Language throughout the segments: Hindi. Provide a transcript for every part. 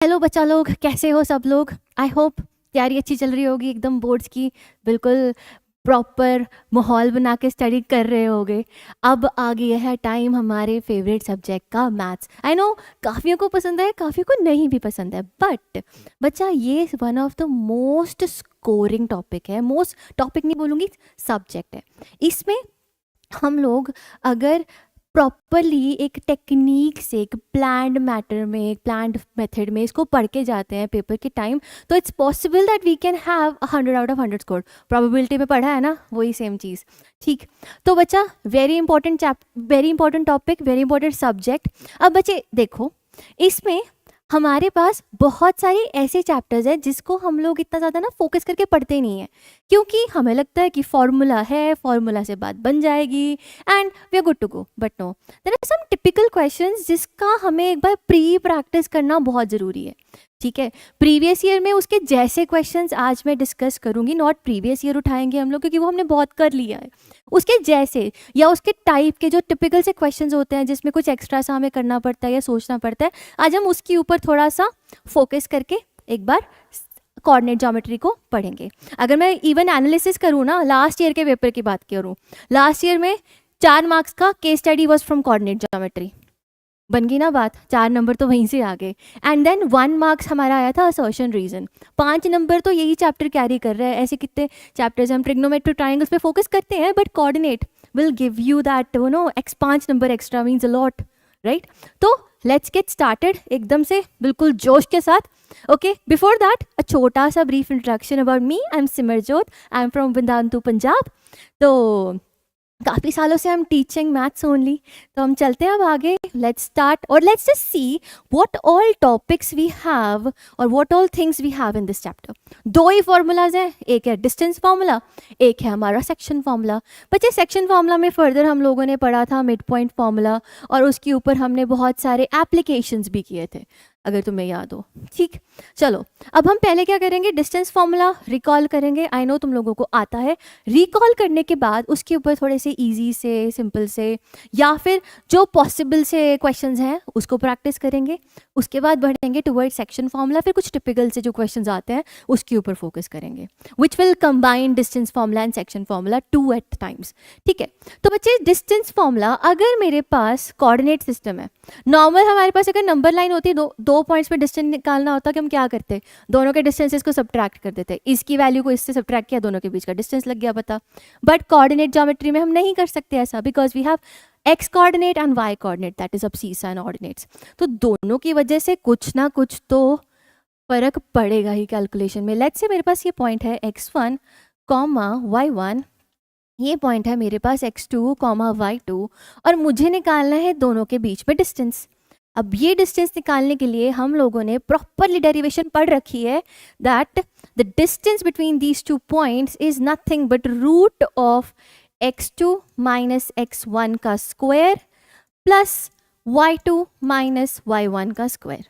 हेलो बच्चा लोग, कैसे हो सब लोग। आई होप तैयारी अच्छी चल रही होगी, एकदम बोर्ड्स की बिल्कुल प्रॉपर माहौल बना के स्टडी कर रहे होगे। अब आ गया है टाइम हमारे फेवरेट सब्जेक्ट का, मैथ्स। आई नो काफ़ियों को पसंद है, काफ़ियों को नहीं भी पसंद है, बट बच्चा ये one of the most scoring topic है। मोस्ट टॉपिक नहीं बोलूँगी, सब्जेक्ट है। इसमें हम लोग अगर प्रॉपरली एक टेक्निक से, एक प्लान्ड मैटर में, एक प्लान्ड मेथड में इसको पढ़ के जाते हैं पेपर के टाइम, तो it's possible that we can have 100 out of 100 score. Probability में पढ़ा है ना, वही सेम चीज़। ठीक, तो बच्चा very important very important topic, very important subject. अब बच्चे देखो, इसमें हमारे पास बहुत सारे ऐसे चैप्टर्स हैं जिसको हम लोग इतना ज़्यादा ना फोकस करके पढ़ते नहीं हैं, क्योंकि हमें लगता है कि फॉर्मूला है, फॉर्मूला से बात बन जाएगी and we are good to go. But no, there are some typical questions जिसका हमें एक बार प्री प्रैक्टिस करना बहुत ज़रूरी है। ठीक है, प्रीवियस ईयर में उसके जैसे क्वेश्चंस आज मैं डिस्कस करूंगी, नॉट प्रीवियस ईयर उठाएंगे हम लोग क्योंकि वो हमने बहुत कर लिया है। उसके जैसे या उसके टाइप के जो टिपिकल से क्वेश्चंस होते हैं जिसमें कुछ एक्स्ट्रा सा हमें करना पड़ता है या सोचना पड़ता है, आज हम उसके ऊपर थोड़ा सा फोकस करके एक बार कोऑर्डिनेट ज्योमेट्री को पढ़ेंगे। अगर मैं इवन एनालिसिस करूँ ना, लास्ट ईयर के पेपर की बात करूँ, लास्ट ईयर में 4 मार्क्स का case study was from coordinate geometry. बन गई ना बात, 4 नंबर तो वहीं से आ गए। एंड देन 1 मार्क्स हमारा आया था असर्शन रीजन। 5 नंबर तो यही चैप्टर कैरी कर रहा है। ऐसे कितने चैप्टर्स हम ट्रिग्नोमेट्री ट्राइंगल्स पे फोकस करते हैं, but coordinate will give you that x 5 number extra means a lot, right. तो लेट्स गेट स्टार्टेड एकदम से बिल्कुल जोश के साथ। ओके, बिफोर दैट अ छोटा सा brief introduction about me. I am Simarjot, I am from Vedantu Punjab. तो काफ़ी सालों से हम टीचिंग मैथ्स ओनली, तो हम चलते हैं अब आगे। लेट्स स्टार्ट और let's just see what all topics we have और what all things we have in this chapter. 2 ही फॉर्मूलाज हैं, एक है डिस्टेंस फार्मूला, एक है हमारा सेक्शन फार्मूला। बच्चे सेक्शन फार्मूला में फर्दर हम लोगों ने पढ़ा था मिड पॉइंट फार्मूला, और उसके ऊपर हमने बहुत सारे एप्लीकेशंस भी किए थे, अगर तुम्हें याद हो। ठीक, चलो अब हम पहले क्या करेंगे, डिस्टेंस फार्मूला रिकॉल करेंगे। आई नो तुम लोगों को आता है। रिकॉल करने के बाद उसके ऊपर थोड़े से इजी से, सिंपल से, या फिर जो पॉसिबल से क्वेश्चंस हैं उसको प्रैक्टिस करेंगे। उसके बाद बढ़ेंगे टुवर्ड सेक्शन फार्मूला, फिर कुछ टिपिकल से जो क्वेश्चंस आते हैं उसके ऊपर फोकस करेंगे, which will combine distance formula and section formula 2 at times. ठीक है, तो बच्चे डिस्टेंस फार्मूला, अगर मेरे पास कोऑर्डिनेट सिस्टम है, नॉर्मल हमारे पास अगर नंबर लाइन होती, दो पॉइंट्स पे डिस्टेंस निकालना होता कि हम क्या करते, दोनों के डिस्टेंसेस को सब्ट्रैक्ट कर देते। इसकी वैल्यू को इससे सब्ट्रैक्ट किया, दोनों के बीच का डिस्टेंस लग गया, बता। बट कोऑर्डिनेट ज्योमेट्री में हम नहीं कर सकते ऐसा, because we have X coordinate and Y coordinate, that is abscissa and ordinates. तो दोनों की वजह से कुछ ना कुछ तो फर्क पड़ेगा ही कैलकुलेशन में। लेट्स से मेरे पास ये पॉइंट है x1 कॉमा y1, ये पॉइंट है मेरे पास x2 कॉमा y2, और मुझे निकालना है दोनों के बीच में डिस्टेंस। अब ये डिस्टेंस निकालने के लिए हम लोगों ने प्रॉपरली डेरिवेशन पढ़ रखी है, that the distance between these 2 points is nothing but root of x2 minus x1 का square plus y2 minus y1 का स्क्वायर।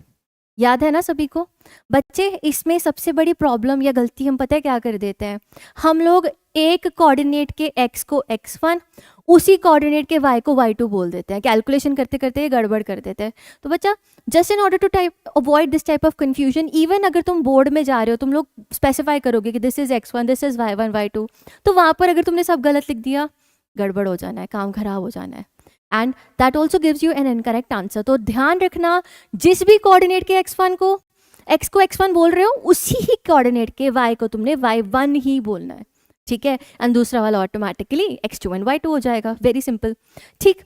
याद है ना सभी को। बच्चे इसमें सबसे बड़ी प्रॉब्लम या गलती हम पता है क्या कर देते हैं, हम लोग एक कोऑर्डिनेट के x को x1, उसी कोऑर्डिनेट के y को y2 बोल देते हैं। कैलकुलेशन करते करते ये गड़बड़ कर देते हैं। तो बच्चा, just in order to avoid this type of confusion, even अगर तुम बोर्ड में जा रहे हो, तुम लोग स्पेसिफाई करोगे कि this is x1, this is y1, y2, तो वहाँ पर अगर तुमने सब गलत लिख दिया, गड़बड़ हो जाना है, काम खराब हो जाना है, and that also gives you an incorrect answer. तो ध्यान रखना, जिस भी कोऑर्डिनेट के x1 को x1 बोल रहे हो, उसी ही कोऑर्डिनेट के y को तुमने y1 ही बोलना है। ठीक है, एंड दूसरा वाला ऑटोमेटिकली x2 एंड y2 हो जाएगा। Very simple. ठीक,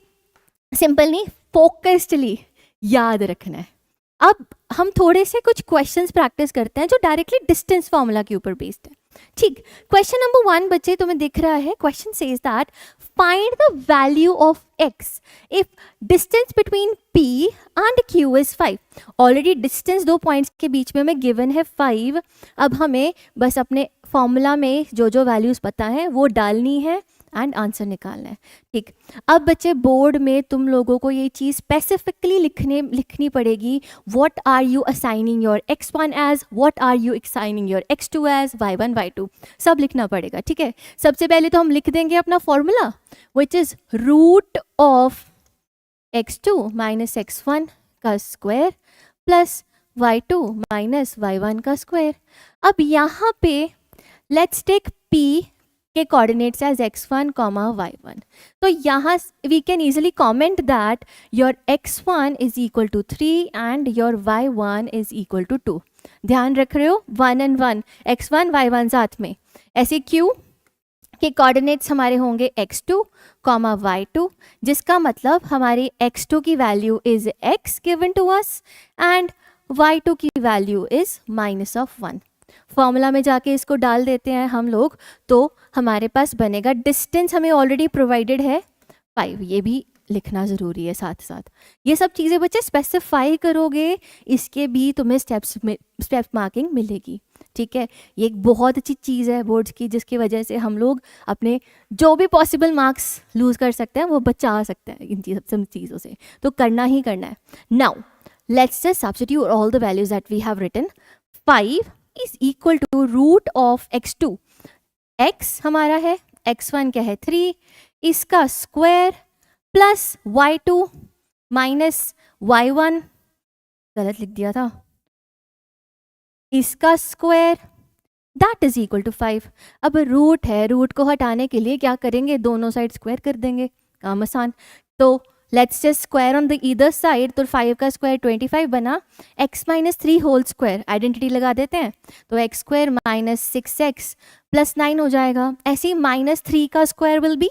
सिंपल नहीं, फोकस्डली याद रखना है। अब हम थोड़े से कुछ क्वेश्चंस प्रैक्टिस करते हैं जो डायरेक्टली डिस्टेंस फार्मूला के ऊपर बेस्ड है। ठीक, क्वेश्चन नंबर 1 बच्चे तुम्हें दिख रहा है। Question says that find the value of x if distance between p and q is 5। Already distance 2 points के बीच में हमें गिवन है 5। अब हमें बस अपने फॉर्मूला में जो जो वैल्यूज पता है वो डालनी है एंड आंसर निकालना है। ठीक, अब बच्चे बोर्ड में तुम लोगों को ये चीज़ स्पेसिफिकली लिखनी पड़ेगी। What are you assigning your x1 as, what are you assigning your x2 as, y1 y2, सब लिखना पड़ेगा। ठीक है, सबसे पहले तो हम लिख देंगे अपना formula, which is root of x2 minus x1 का square plus y2 minus y1 का स्क्वायर। अब यहाँ पे लेट्स टेक p के coordinates as x1 comma y1। तो यहाँ we can easily comment that your x1 is equal to 3 and your y1 is equal to 2। ध्यान रख रहे हो 1 and 1, x1 y1 साथ में। ऐसे क्यों कि कोऑर्डिनेट्स हमारे होंगे x2 कॉमा y2, जिसका मतलब हमारी x2 की value is x given to us and y2 की value is minus of 1। Formula में जाके इसको डाल देते हैं हम लोग, तो हमारे पास बनेगा, डिस्टेंस हमें ऑलरेडी प्रोवाइडेड है 5, ये भी लिखना ज़रूरी है साथ साथ। ये सब चीज़ें बच्चे स्पेसिफाई करोगे, इसके भी तुम्हें स्टेप्स मार्किंग मिलेगी। ठीक है, ये एक बहुत अच्छी चीज़ है बोर्ड्स की, जिसकी वजह से हम लोग अपने जो भी पॉसिबल मार्क्स लूज़ कर सकते हैं वो बचा सकते हैं इन सब चीज़ों से। तो करना ही करना है। Now let's just substitute all the values that we have written. 5 is equal to root of x2, x हमारा है, x1 क्या है 3, इसका square plus y2 minus y1, गलत लिख दिया था, इसका square that is equal to 5। अब रूट है, रूट को हटाने के लिए क्या करेंगे, दोनों साइड स्क्वायर कर देंगे, काम आसान। तो let's just square on the either side, तो 5 का स्क्वायर 25 बना, x minus 3 whole square, identity लगा देते हैं, तो x square minus 6x plus 9 हो जाएगा। ऐसे ही माइनस 3 का स्क्वायर विल बी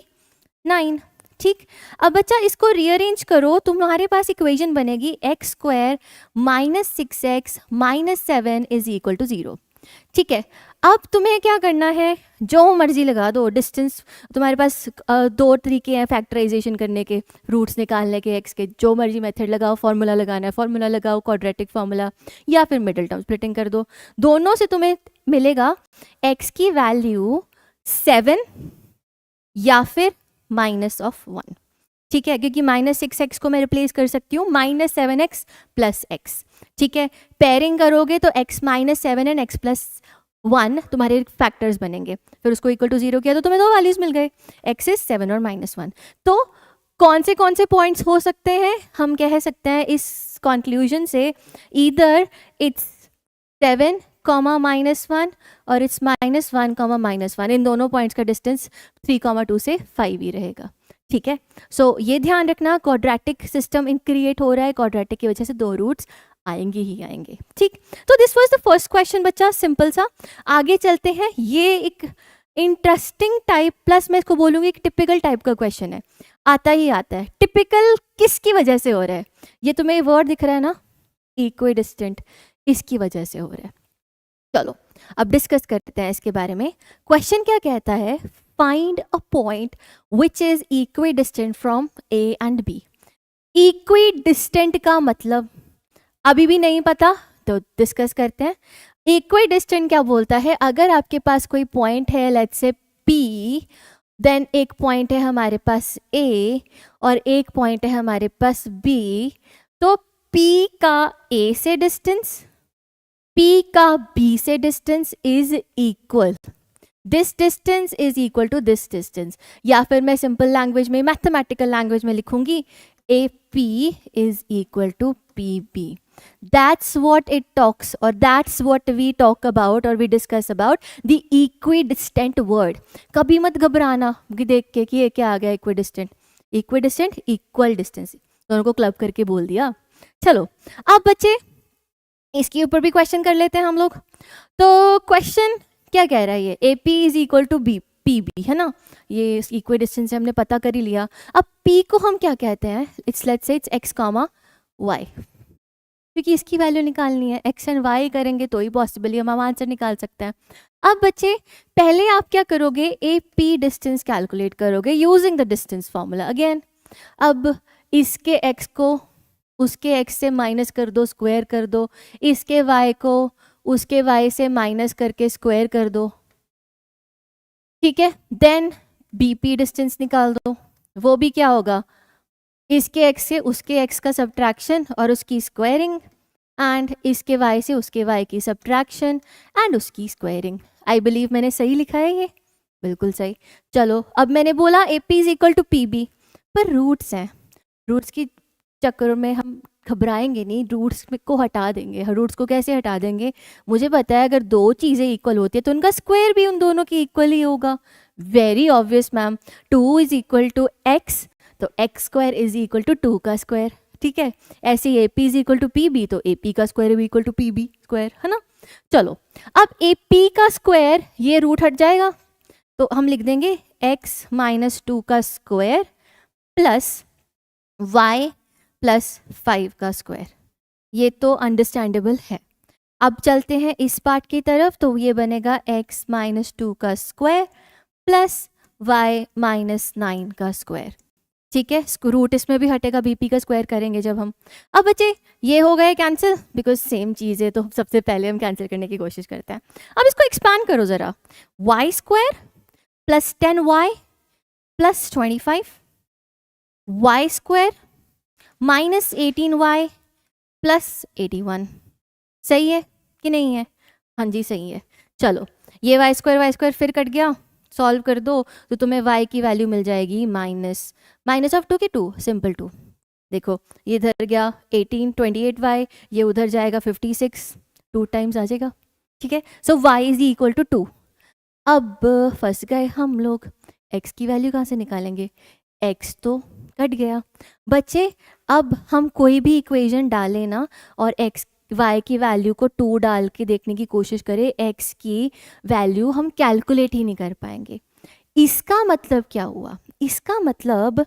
9। ठीक, अब बच्चा इसको रीअरेंज करो, तुम्हारे पास इक्वेशन बनेगी x square minus 6x minus 7 is equal to 0। ठीक है, अब तुम्हें क्या करना है, जो मर्जी लगा दो डिस्टेंस, तुम्हारे पास दो तरीके हैं फैक्टराइजेशन करने के, रूट्स निकालने के x के, जो मर्जी मेथड लगाओ, फॉर्मूला लगाना है फॉर्मूला लगाओ, क्वाड्रेटिक फॉर्मूला, या फिर मिडिल टर्म स्प्लिटिंग कर दो। दोनों से तुम्हें मिलेगा x की वैल्यू 7 या फिर माइनस ऑफ 1। ठीक है, क्योंकि माइनस 6x को मैं रिप्लेस कर सकती हूँ माइनस 7x प्लस x। ठीक है, पेयरिंग करोगे तो x minus 7 and x plus 1 तुम्हारे फैक्टर्स बनेंगे, फिर उसको इक्वल टू 0 किया तो तुम्हें दो वैल्यूज मिल गए, x इज 7 और माइनस 1। तो कौन से पॉइंट्स हो सकते हैं, हम कह सकते हैं इस कंक्लूजन से, ईदर इट्स 7 कॉमा माइनस 1 और इट्स माइनस 1 कॉमा माइनस 1, इन दोनों पॉइंट्स का डिस्टेंस 3,2 से 5 ही रहेगा। ठीक है, सो ये ध्यान रखना, क्वाड्रेटिक सिस्टम इन क्रिएट हो रहा है, क्वाड्रेटिक की वजह से दो रूट्स आएंगे ही आएंगे। ठीक, तो this was the first question बच्चा, सिंपल सा। आगे चलते हैं, ये एक इंटरेस्टिंग टाइप, प्लस मैं इसको बोलूँगी एक टिपिकल टाइप का क्वेश्चन है, आता ही आता है। टिपिकल किसकी वजह से हो रहा है, ये तुम्हें वर्ड दिख रहा है ना, इक्विडिस्टेंट, इसकी वजह से हो रहा है। चलो अब डिस्कस करते हैं इसके बारे में। क्वेश्चन क्या कहता है, find a point which is equidistant from A and B. Equidistant का मतलब अभी भी नहीं पता, तो डिस्कस करते हैं। इक्विडिस्टेंट क्या बोलता है, अगर आपके पास कोई पॉइंट है, लेट्स से P, देन एक पॉइंट है हमारे पास A और एक पॉइंट है हमारे पास B, तो P का A से डिस्टेंस, P का B से distance is equal, this distance is equal to this distance, या फिर मैं सिंपल लैंग्वेज में, मैथमेटिकल लैंग्वेज में लिखूंगी, AP is equal to PB. That's what it talks, or that's what we talk about or we discuss about the equidistant word. कभी मत घबराना कि देख के कि ये क्या आ गया equidistant, equidistant equal distance, दोनों को क्लब करके बोल दिया। चलो अब बच्चे इसके ऊपर भी क्वेश्चन कर लेते हैं हम लोग। तो क्वेश्चन क्या कह रहा है, ये AP is equal to B, PB है ना, ये इक्विडिस्टेंस से हमने पता कर ही लिया। अब P को हम क्या कहते हैं, it's let's say it's x comma y, क्योंकि इसकी वैल्यू निकालनी है, x एंड y करेंगे तो ही पॉसिबल हम आंसर निकाल सकते हैं। अब बच्चे पहले आप क्या करोगे, AP डिस्टेंस कैलकुलेट करोगे using the distance formula again. अब इसके x को उसके x से माइनस कर दो, स्क्वायर कर दो, इसके y को उसके y से माइनस करके स्क्वायर कर दो। ठीक है, देन BP डिस्टेंस निकाल दो, वो भी क्या होगा, इसके x से उसके x का सब्ट्रैक्शन और उसकी स्क्वायरिंग, एंड इसके y से उसके y की सब्ट्रैक्शन एंड उसकी स्क्वायरिंग। आई बिलीव मैंने सही लिखा है, ये बिल्कुल सही। चलो अब मैंने बोला AP is equal to PB, पर रूट्स हैं, रूट्स की चक्कर में हम घबराएंगे नहीं, रूट्स को हटा देंगे। रूट्स को कैसे हटा देंगे? मुझे पता है अगर दो चीज़ें इक्वल होती है तो उनका स्क्वायर भी उन दोनों की इक्वल ही होगा। Very obvious ma'am. 2 is equal to X, तो X square is equal to 2 का स्क्वायर, ठीक है। ऐसे ही A P is equal to P B, तो ए पी का स्क्वायर भी equal to P B square, है ना। चलो अब ए पी का स्क्वायर, ये रूट हट जाएगा तो हम लिख देंगे एक्स माइनस 2 का स्क्वायर प्लस वाई प्लस 5 का स्क्वायर। ये तो अंडरस्टैंडेबल है। अब चलते हैं इस पार्ट की तरफ, तो ये बनेगा x माइनस 2 का स्क्वायर प्लस y माइनस 9 का स्क्वायर, ठीक है। रूट इसमें भी हटेगा, बीपी का स्क्वायर करेंगे जब हम। अब बच्चे ये हो गए कैंसिल, बिकॉज सेम चीज़ है तो सबसे पहले हम कैंसिल करने की कोशिश करते हैं। अब इसको एक्सपैंड करो ज़रा, y square plus 10y plus 25, y square minus 18y plus 81। सही है कि नहीं है? हाँ जी सही है। चलो ये वाई स्क्वायर फिर कट गया, सॉल्व कर दो तो तुम्हें y की वैल्यू मिल जाएगी माइनस ऑफ 2 की 2, सिंपल 2। देखो ये इधर गया 18, 28y, ये उधर जाएगा 56, 2 टाइम्स आ जाएगा, ठीक है। सो y इज इक्वल टू 2। अब फंस गए हम लोग, x की वैल्यू कहाँ से निकालेंगे? x तो कट गया बच्चे। अब हम कोई भी इक्वेशन डालें ना और x y की वैल्यू को 2 डाल के देखने की कोशिश करें, x की वैल्यू हम कैलकुलेट ही नहीं कर पाएंगे। इसका मतलब क्या हुआ? इसका मतलब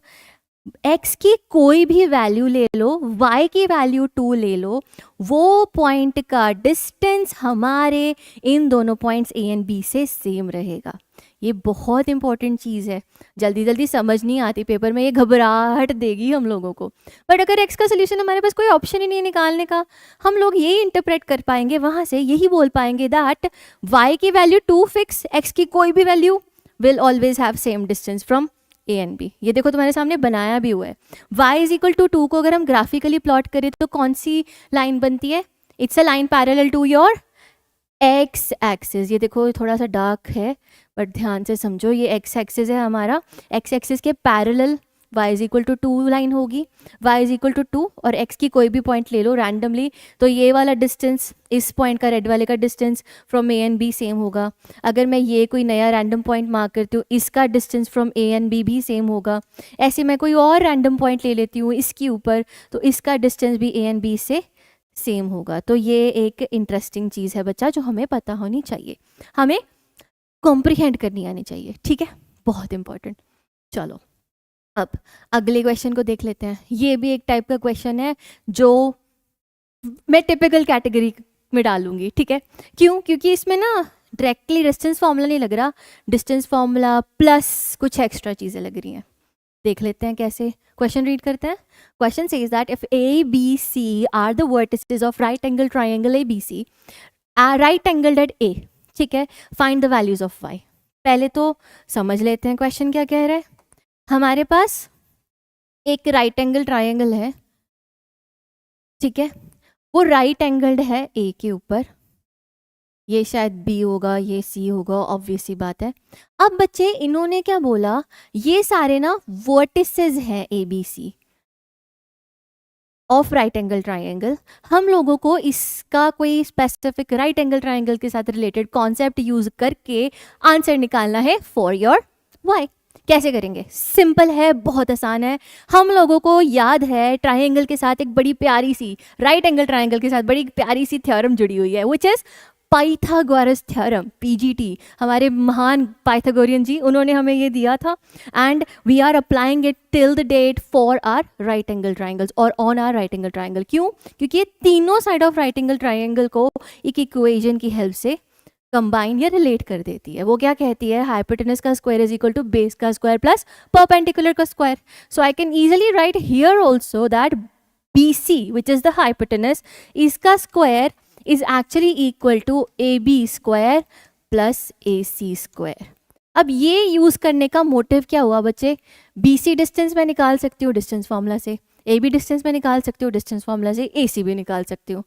x की कोई भी वैल्यू ले लो, y की वैल्यू 2 ले लो, वो पॉइंट का डिस्टेंस हमारे इन दोनों पॉइंट्स a एंड b से सेम रहेगा। ये बहुत इंपॉर्टेंट चीज़ है, जल्दी जल्दी समझ नहीं आती पेपर में, ये घबराहट देगी हम लोगों को। बट अगर x का सोल्यूशन हमारे पास कोई ऑप्शन ही नहीं है निकालने का, हम लोग यही इंटरप्रेट कर पाएंगे, वहाँ से यही बोल पाएंगे दैट y की वैल्यू 2 फिक्स, x की कोई भी value will always have same distance from A and B. ये देखो तुम्हारे सामने बनाया भी हुआ है। y इज इक्वल टू 2 को अगर हम ग्राफिकली प्लॉट करें तो कौन सी लाइन बनती है? It's a line parallel to your x axis. ये देखो थोड़ा सा डार्क है बट ध्यान से समझो, ये एक्स एक्सिस है हमारा, एक्स एक्सिस के parallel y is equal to 2 line होगी, y इज इक्वल टू 2 और x की कोई भी पॉइंट ले लो रैंडमली, तो ये वाला डिस्टेंस, इस पॉइंट का रेड वाले का distance from A and B same होगा। अगर मैं ये कोई नया रैंडम पॉइंट मार्क करती हूँ, इसका distance from A and B भी सेम होगा। ऐसे मैं कोई और रैंडम पॉइंट ले लेती हूँ इसके ऊपर, तो इसका डिस्टेंस भी ए एंड बी से सेम होगा। तो ये एक इंटरेस्टिंग चीज़ है बच्चा, जो हमें पता होनी चाहिए, हमें कॉम्प्रिहेंड करनी आनी चाहिए, ठीक है, बहुत इंपॉर्टेंट। चलो अब अगले क्वेश्चन को देख लेते हैं। ये भी एक टाइप का क्वेश्चन है जो मैं टिपिकल कैटेगरी में डालूंगी, ठीक है। क्यों? क्योंकि इसमें ना डायरेक्टली डिस्टेंस फार्मूला नहीं लग रहा, डिस्टेंस फार्मूला प्लस कुछ एक्स्ट्रा चीज़ें लग रही हैं। देख लेते हैं कैसे। क्वेश्चन रीड करते हैं। Question says that if A B C are the vertices of right angle triangle A B C, right angled at A, ठीक है, find the values of Y. पहले तो समझ लेते हैं क्वेश्चन क्या कह रहा है। हमारे पास एक राइट एंगल ट्राइंगल है, ठीक है, वो राइट एंगल्ड है ए के ऊपर, ये शायद बी होगा, ये सी होगा, ऑब्वियस सी बात है। अब बच्चे इन्होंने क्या बोला, ये सारे ना वर्टिसेस हैं A B C of right angle triangle. हम लोगों को इसका कोई स्पेसिफिक राइट एंगल ट्राइंगल के साथ रिलेटेड कॉन्सेप्ट यूज करके आंसर निकालना है फॉर योर वाई। कैसे करेंगे? सिंपल है, बहुत आसान है। हम लोगों को याद है ट्राइंगल के साथ एक बड़ी प्यारी सी, राइट एंगल ट्राइंगल के साथ बड़ी प्यारी सी थ्योरम जुड़ी हुई है, which is Pythagoras theorem, PGT. हमारे महान पाइथागोरियन जी, उन्होंने हमें ये दिया था and we are applying it till the date for our right angle triangles और on our right angle triangle. क्यों? क्योंकि ये तीनों side of right angle triangle को एक इक्वेशन की हेल्प से कंबाइन या रिलेट कर देती है। वो क्या कहती है? हाइपोटेनस का square is equal to base का स्क्वायर प्लस परपेंडिकुलर का square. So I can easily write here also that BC, which is the hypotenuse, इसका square is actually equal to AB square plus AC square। अब ये यूज करने का मोटिव क्या हुआ बच्चे? BC डिस्टेंस मैं निकाल सकती हूँ डिस्टेंस फॉर्मूला से, AB डिस्टेंस मैं निकाल सकती हूँ डिस्टेंस फॉर्मूला से, AC भी निकाल सकती हूँ।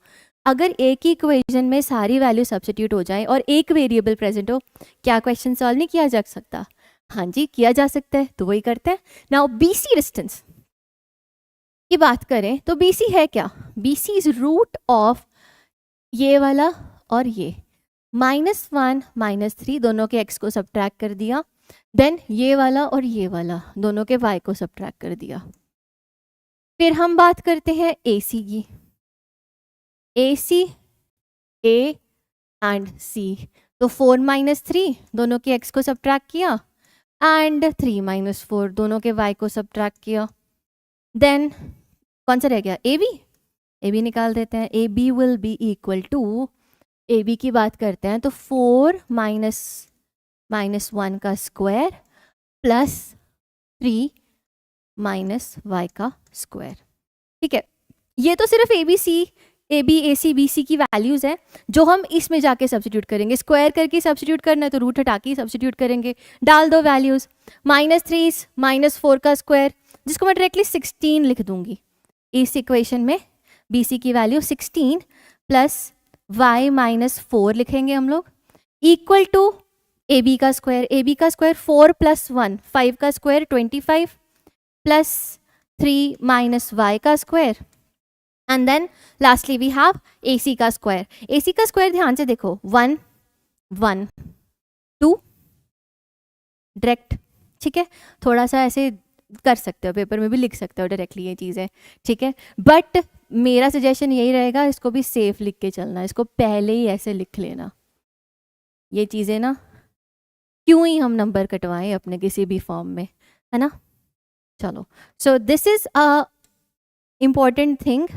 अगर एक ही इक्वेशन में सारी वैल्यू सब्स्टिट्यूट हो जाए और एक वेरिएबल प्रेजेंट हो, क्या क्वेश्चन सॉल्व नहीं किया जा सकता? हाँ जी किया जा सकता है, तो वही करते हैं। नाउ BC डिस्टेंस, की बात करें तो BC है क्या? BC इज रूट ऑफ ये वाला और ये -1 -3 दोनों के x को सब्ट्रैक्ट कर दिया, देन ये वाला और ये वाला दोनों के y को सब्ट्रैक्ट कर दिया। फिर हम बात करते हैं AC की। AC A एंड C, तो 4 -3 दोनों के x को सब्ट्रैक्ट किया एंड 3 - 4 दोनों के y को सब्ट्रैक्ट किया। देन कौन सा रह गया? AB निकाल देते हैं। AB will be equal to, AB की बात करते हैं तो 4 -1 का स्क्वायर प्लस 3 -y का स्क्वायर। ठीक है, ये तो सिर्फ AB AC BC की वैल्यूज़ हैं जो हम इसमें जाके सब्स्टिट्यूट करेंगे। स्क्वायर करके सब्स्टिट्यूट करना है तो रूट हटा के सब्स्टिट्यूट करेंगे। डाल दो वैल्यूज़, -3 -4 का स्क्वायर, जिसको मैं डायरेक्टली 16 लिख दूंगी। इस इक्वेशन में BC की वैल्यू 16 प्लस y -4 लिखेंगे हम लोग, इक्वल टू AB का स्क्वायर। AB का स्क्वायर 4 + 1 5 का स्क्वायर 25 प्लस 3 - y का square, and then lastly we have AC का स्क्वायर। AC का स्क्वायर ध्यान से देखो, 1 1 2 डायरेक्ट। ठीक है, थोड़ा सा ऐसे कर सकते हो, पेपर में भी लिख सकते हो डायरेक्टली ये चीज़ें। ठीक है, बट मेरा सजेशन यही रहेगा, इसको भी सेफ लिख के चलना, इसको पहले ही ऐसे लिख लेना। ये चीज़ें ना क्यों ही हम नंबर कटवाएं अपने किसी भी फॉर्म में, है ना। चलो, so this is a important thing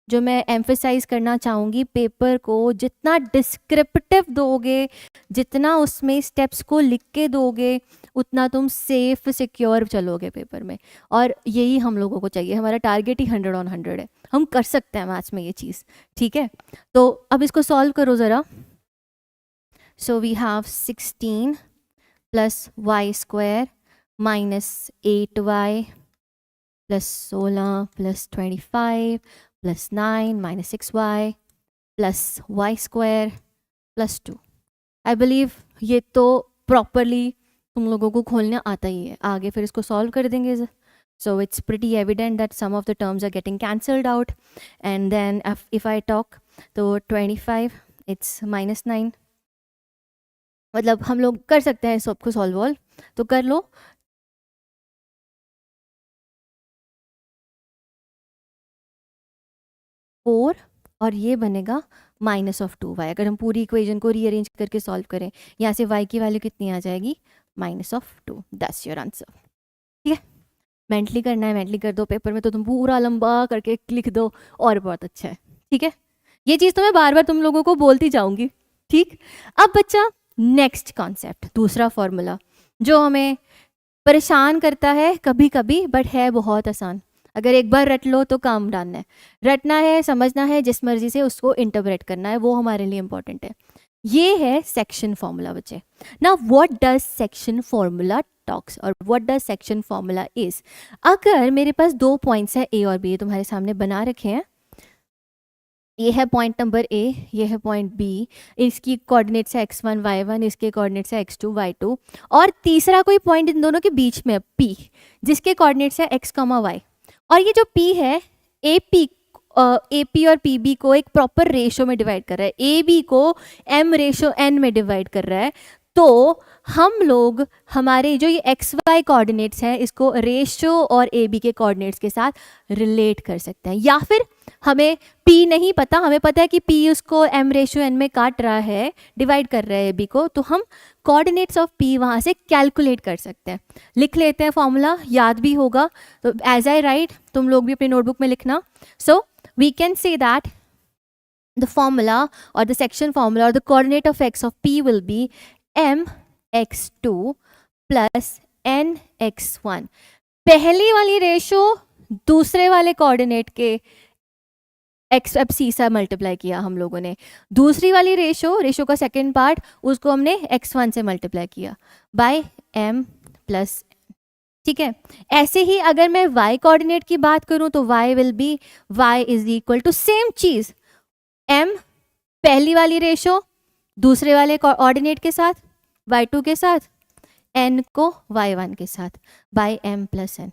जो मैं एम्फेसाइज करना चाहूँगी। पेपर को जितना डिस्क्रिप्टिव दोगे, जितना उसमें स्टेप्स को लिख के दोगे, उतना तुम सेफ सिक्योर चलोगे पेपर में, और यही हम लोगों को चाहिए। हमारा टारगेट ही 100 on 100 है, हम कर सकते हैं मैथ्स में ये चीज़। ठीक है, तो अब इसको सॉल्व करो ज़रा। So we have 16 + y² -8y + 16 + 25 + 9 - 6y + y² + 2। I believe ये तो प्रॉपरली तुम लोगों को खोलने आता ही है। आगे फिर इसको सॉल्व कर देंगे। So it's pretty evident that some of the terms are getting cancelled out, and then if I talk तो 25 इट्स -9, मतलब हम लोग कर सकते हैं सबको सॉल्व तो कर लो। फोर और ये बनेगा -2y। अगर हम पूरी इक्वेशन को रीअरेंज करके सॉल्व करें, यहाँ से y की वैल्यू कितनी आ जाएगी? -2। That's your answer. ठीक है, मेंटली करना है मेंटली कर दो, पेपर में तो तुम पूरा लंबा करके लिख दो और बहुत अच्छा है। ठीक है, ये चीज़ तो मैं बार बार तुम लोगों को बोलती जाऊंगी। ठीक, अब बच्चा नेक्स्ट कॉन्सेप्ट, दूसरा फॉर्मूला जो हमें परेशान करता है कभी कभी, बट है बहुत आसान। अगर एक बार रट लो तो काम डालना है, रटना है, समझना है, जिस मर्जी से उसको इंटरप्रेट करना है, वो हमारे लिए इंपॉर्टेंट है। ये है सेक्शन फॉर्मूला बच्चे। ना what does section formula talks और what does section formula is. अगर मेरे पास 2 पॉइंट्स है A और B, तुम्हारे सामने बना रखे हैं, ये है पॉइंट नंबर A, ये है पॉइंट B, इसकी कोऑर्डिनेट्स है x1 y1, इसके कोऑर्डिनेट्स है x2 y2, और तीसरा कोई पॉइंट इन दोनों के बीच में P, जिसके कोऑर्डिनेट्स है x, y। और ये जो P है, AP और PB को एक प्रॉपर रेशो में डिवाइड कर रहा है, AB को m/n में डिवाइड कर रहा है। तो हम लोग हमारे जो ये XY कोऑर्डिनेट्स हैं, इसको रेशो और AB के कोऑर्डिनेट्स के साथ रिलेट कर सकते हैं। या फिर हमें P नहीं पता, हमें पता है कि P उसको m/n में काट रहा है, डिवाइड कर रहा है AB को, तो हम कोऑर्डिनेट्स ऑफ P वहाँ से कैलकुलेट कर सकते हैं। लिख लेते हैं फॉर्मूला, याद भी होगा, तो एज आई राइट तुम लोग भी अपनी नोटबुक में लिखना। So we can say that the formula or the section formula or the coordinate of x of P will be mx2 plus nx1। पहली वाली रेशो दूसरे वाले कोऑर्डिनेट के x अब c से मल्टीप्लाई किया हम लोगों ने, दूसरी वाली रेशो का सेकेंड पार्ट उसको हमने x1 से मल्टीप्लाई किया बाय m प्लस। ठीक है, ऐसे ही अगर मैं y कोऑर्डिनेट की बात करूं तो y will be y is equal to same चीज, m पहली वाली रेशो दूसरे वाले कोऑर्डिनेट के साथ y2 के साथ, n को y1 के साथ बाय m प्लस n।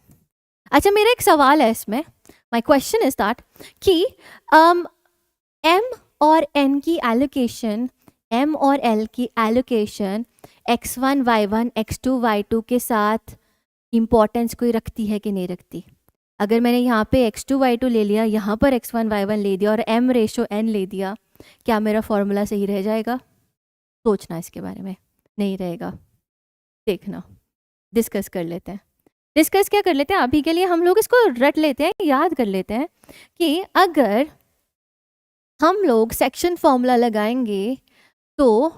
अच्छा, मेरा एक सवाल है इसमें, माई क्वेश्चन इज दैट कि एम और एन की एलोकेशन, एम और एल की allocation x1 y1 x2 y2 के साथ इम्पोर्टेंस कोई रखती है कि नहीं रखती? अगर मैंने यहाँ पे x2 y2 ले लिया, यहाँ पर x1 y1 ले दिया और m रेशो n ले दिया, क्या मेरा फॉर्मूला सही रह जाएगा? सोचना इसके बारे में। नहीं रहेगा, देखना, डिस्कस कर लेते हैं। डिस्कस क्या कर लेते हैं अभी के लिए, हम लोग इसको रट लेते हैं, याद कर लेते हैं कि अगर हम लोग सेक्शन फॉर्मूला लगाएंगे तो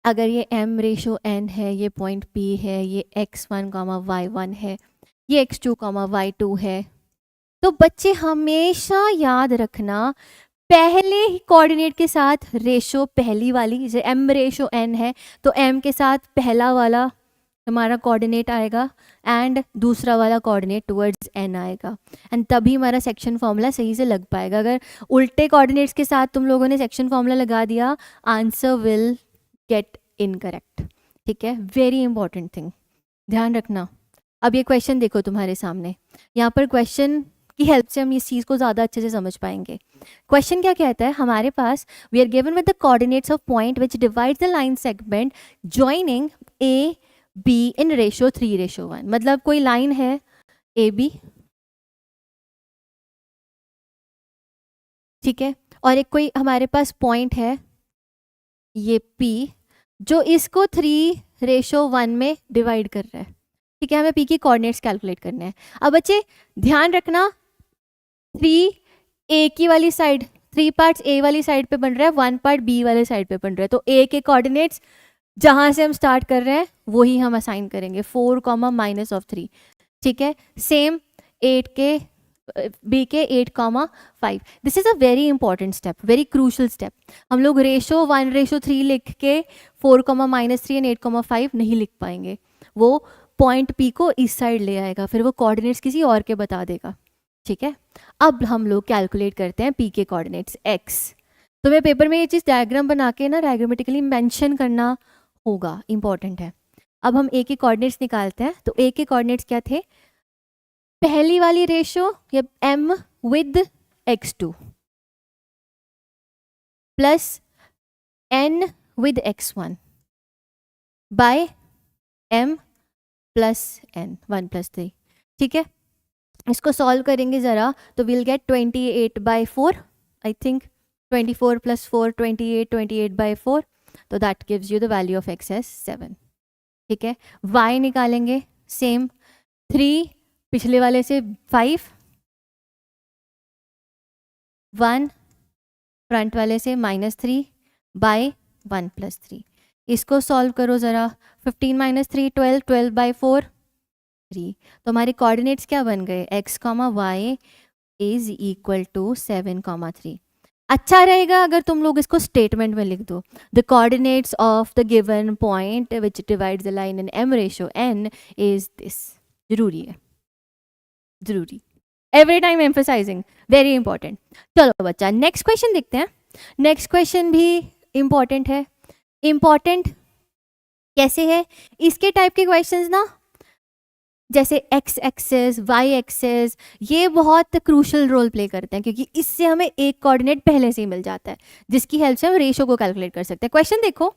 अगर ये m रेशो n है, ये पॉइंट P है, ये x1 y1 है, ये x2 y2 है, तो बच्चे हमेशा याद रखना पहले ही कोऑर्डिनेट के साथ रेशो पहली वाली, जैसे m रेशो n है तो m के साथ पहला वाला हमारा कोऑर्डिनेट आएगा एंड दूसरा वाला कोऑर्डिनेट टुवर्ड्स n आएगा, एंड तभी हमारा सेक्शन फॉर्मूला सही से लग पाएगा। अगर उल्टे कोऑर्डिनेट्स के साथ तुम लोगों ने सेक्शन फॉर्मूला लगा दिया, आंसर विल गेट इनकरेक्ट। ठीक है, वेरी इंपॉर्टेंट थिंग, ध्यान रखना। अब ये क्वेश्चन देखो तुम्हारे सामने, यहाँ पर क्वेश्चन की हेल्प से हम इस चीज़ को ज़्यादा अच्छे से समझ पाएंगे। क्वेश्चन क्या कहता है, हमारे पास we are given with the coordinates of point which divides the line segment joining A B in ratio 3:1। मतलब कोई लाइन है ए बी, ठीक है, और एक कोई हमारे पास पॉइंट है ये P जो इसको 3:1 में डिवाइड कर रहा है। ठीक है, हमें P की कोऑर्डिनेट्स कैलकुलेट करने हैं। अब बच्चे ध्यान रखना, 3 A की वाली साइड, 3 पार्ट्स A वाली साइड पे बन रहा है, 1 पार्ट B वाले साइड पे बन रहा है, तो A के कोऑर्डिनेट्स जहाँ से हम स्टार्ट कर रहे हैं वही हम असाइन करेंगे, 4 -3। ठीक है, सेम 8 के B के 8 5। This is a very important step, very crucial step. हम लोग रेशो 1:3 लिख के 4 -3 एंड 8 5 नहीं लिख पाएंगे, वो पॉइंट P को इस साइड ले आएगा, फिर वो कोऑर्डिनेट्स किसी और के बता देगा। ठीक है, अब हम लोग कैलकुलेट करते हैं P के कोऑर्डिनेट्स x। तो मैं पेपर में ये चीज़ डायग्राम बना के ना डायग्रामेटिकली मेंशन करना होगा, इंपॉर्टेंट है। अब हम A के कोऑर्डिनेट्स निकालते हैं, तो A के कोऑर्डिनेट्स क्या थे, पहली वाली रेशो ये m with x2 plus n with x1 by m plus n 1 + 3। ठीक है, इसको सॉल्व करेंगे ज़रा तो विल गेट 28/4, आई थिंक 24 + 4 28/4, तो that gives you the value of x as 7। ठीक है, y निकालेंगे, सेम 3 पिछले वाले से 5, 1 फ्रंट वाले से -3 बाय 1 + 3। इसको सॉल्व करो ज़रा, 15 - 3 12, 12/4 3। तो हमारे कोऑर्डिनेट्स क्या बन गए, x, y is equal to 7, 3। अच्छा रहेगा अगर तुम लोग इसको स्टेटमेंट में लिख दो, the coordinates of the given point which divides the line in m ratio n is this. जरूरी है, जरूरी, every time emphasising, very important. चलो बच्चा नेक्स्ट क्वेश्चन देखते हैं। नेक्स्ट क्वेश्चन भी इंपॉर्टेंट है। इंपॉर्टेंट कैसे है, इसके टाइप के क्वेश्चंस ना, जैसे x एक्सेस, y एक्सेस, ये बहुत क्रूशल रोल प्ले करते हैं, क्योंकि इससे हमें एक कोऑर्डिनेट पहले से ही मिल जाता है जिसकी हेल्प से हम रेशो को कैलकुलेट कर सकते हैं। क्वेश्चन देखो,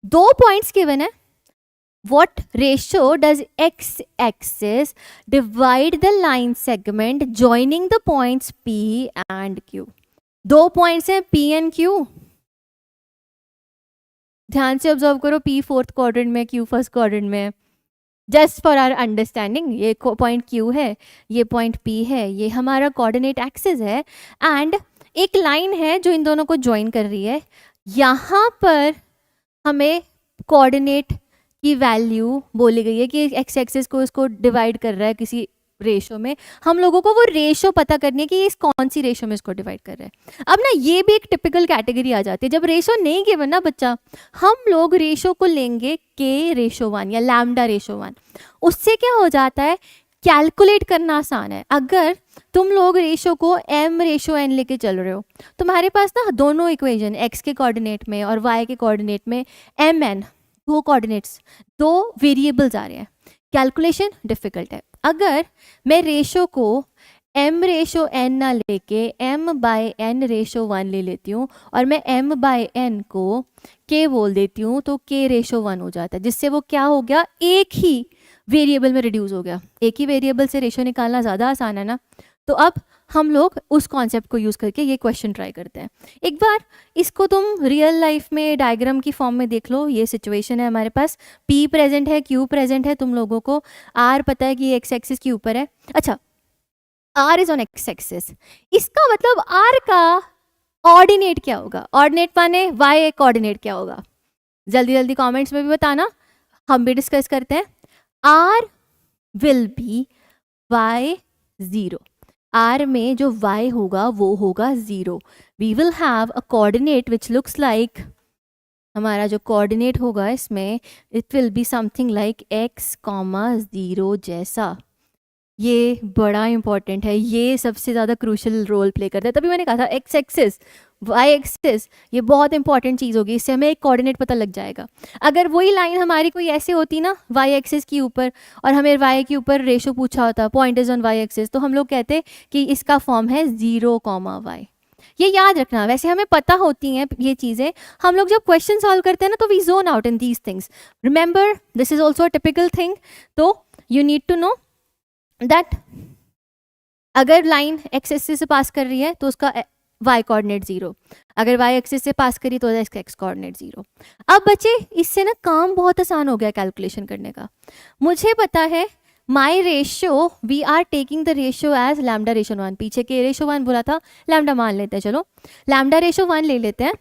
2 पॉइंट्स गिवन है, what ratio does x axis divide the line segment joining the points P and Q? 2 points हैं P and Q, ध्यान से ऑब्जर्व करो, P 4th क्वाड्रेंट में, Q 1st क्वाड्रेंट में। जस्ट फॉर आवर अंडरस्टैंडिंग, ये पॉइंट Q है, ये पॉइंट P है, ये हमारा कोऑर्डिनेट एक्सिस है, एंड एक लाइन है जो इन दोनों को ज्वाइन कर रही है। यहाँ पर हमें कोऑर्डिनेट की वैल्यू बोली गई है कि एक्स एक्सिस को इसको डिवाइड कर रहा है किसी रेशो में, हम लोगों को वो रेशो पता करनी है कि इस कौन सी रेशो में इसको डिवाइड कर रहा है। अब ना ये भी एक टिपिकल कैटेगरी आ जाती है, जब रेशो नहीं गिवन ना बच्चा, हम लोग रेशो को लेंगे k/1 या λ/1। उससे क्या हो जाता है, कैलकुलेट करना आसान है। अगर तुम लोग रेशो को m/n लेके चल रहे हो, तुम्हारे पास ना दोनों इक्वेशन x के कोऑर्डिनेट में और y के कोऑर्डिनेट में mn, 2 कोऑर्डिनेट्स, 2 वेरिएबल्स आ रहे हैं, कैलकुलेशन डिफिकल्ट है। अगर मैं रेशो को m रेशो n ना लेके m बाय n रेशो 1 ले लेती हूँ और मैं m बाय n को k बोल देती हूँ तो k रेशो 1 हो जाता है, जिससे वो क्या हो गया, एक ही वेरिएबल में रिड्यूस हो गया। एक ही वेरिएबल से रेशो निकालना ज़्यादा आसान है ना। तो अब हम लोग उस कॉन्सेप्ट को यूज़ करके ये क्वेश्चन ट्राई करते हैं। एक बार इसको तुम रियल लाइफ में डायग्राम की फॉर्म में देख लो। ये सिचुएशन है, हमारे पास p प्रेजेंट है, q प्रेजेंट है, तुम लोगों को r पता है कि x एक्सिस के ऊपर है। अच्छा, r is on x axis, इसका मतलब r का ऑर्डिनेट क्या होगा? ऑर्डिनेट माने y कोऑर्डिनेट क्या होगा? जल्दी जल्दी कमेंट्स में भी बताना, हम भी डिस्कस करते हैं। r will be y 0, r में जो y होगा वो होगा 0। We will have a coordinate which looks like, हमारा जो कोऑर्डिनेट होगा इसमें it will be something like x, 0 जैसा। ये बड़ा इंपॉर्टेंट है, ये सबसे ज़्यादा क्रूशल रोल प्ले करता है। तभी मैंने कहा था x एक्सिस, y एक्सिस, ये बहुत इंपॉर्टेंट चीज़ होगी, इससे हमें एक कोऑर्डिनेट पता लग जाएगा। अगर वही लाइन हमारी कोई ऐसे होती ना y एक्सिस के ऊपर और हमें y के ऊपर रेशो पूछा होता, point is on y axis, तो हम लोग कहते कि इसका फॉर्म है 0, y। ये याद रखना, वैसे हमें पता होती हैं ये चीज़ें, हम लोग जब क्वेश्चन सॉल्व करते हैं ना तो we zone out in these things. Remember this is also a typical thing. तो you need to know that अगर लाइन x एक्सिस से पास कर रही है तो उसका y कोऑर्डिनेट 0, अगर y एक्सिस से पास करी तो इसका x कोऑर्डिनेट 0। अब बच्चे इससे ना काम बहुत आसान हो गया कैलकुलेशन करने का। मुझे पता है my ratio, we are taking the ratio as lambda ratio 1, पीछे के रेशो 1 बोला था, लैम्डा मान लेते हैं। चलो लैम्डा रेशो 1 ले लेते हैं।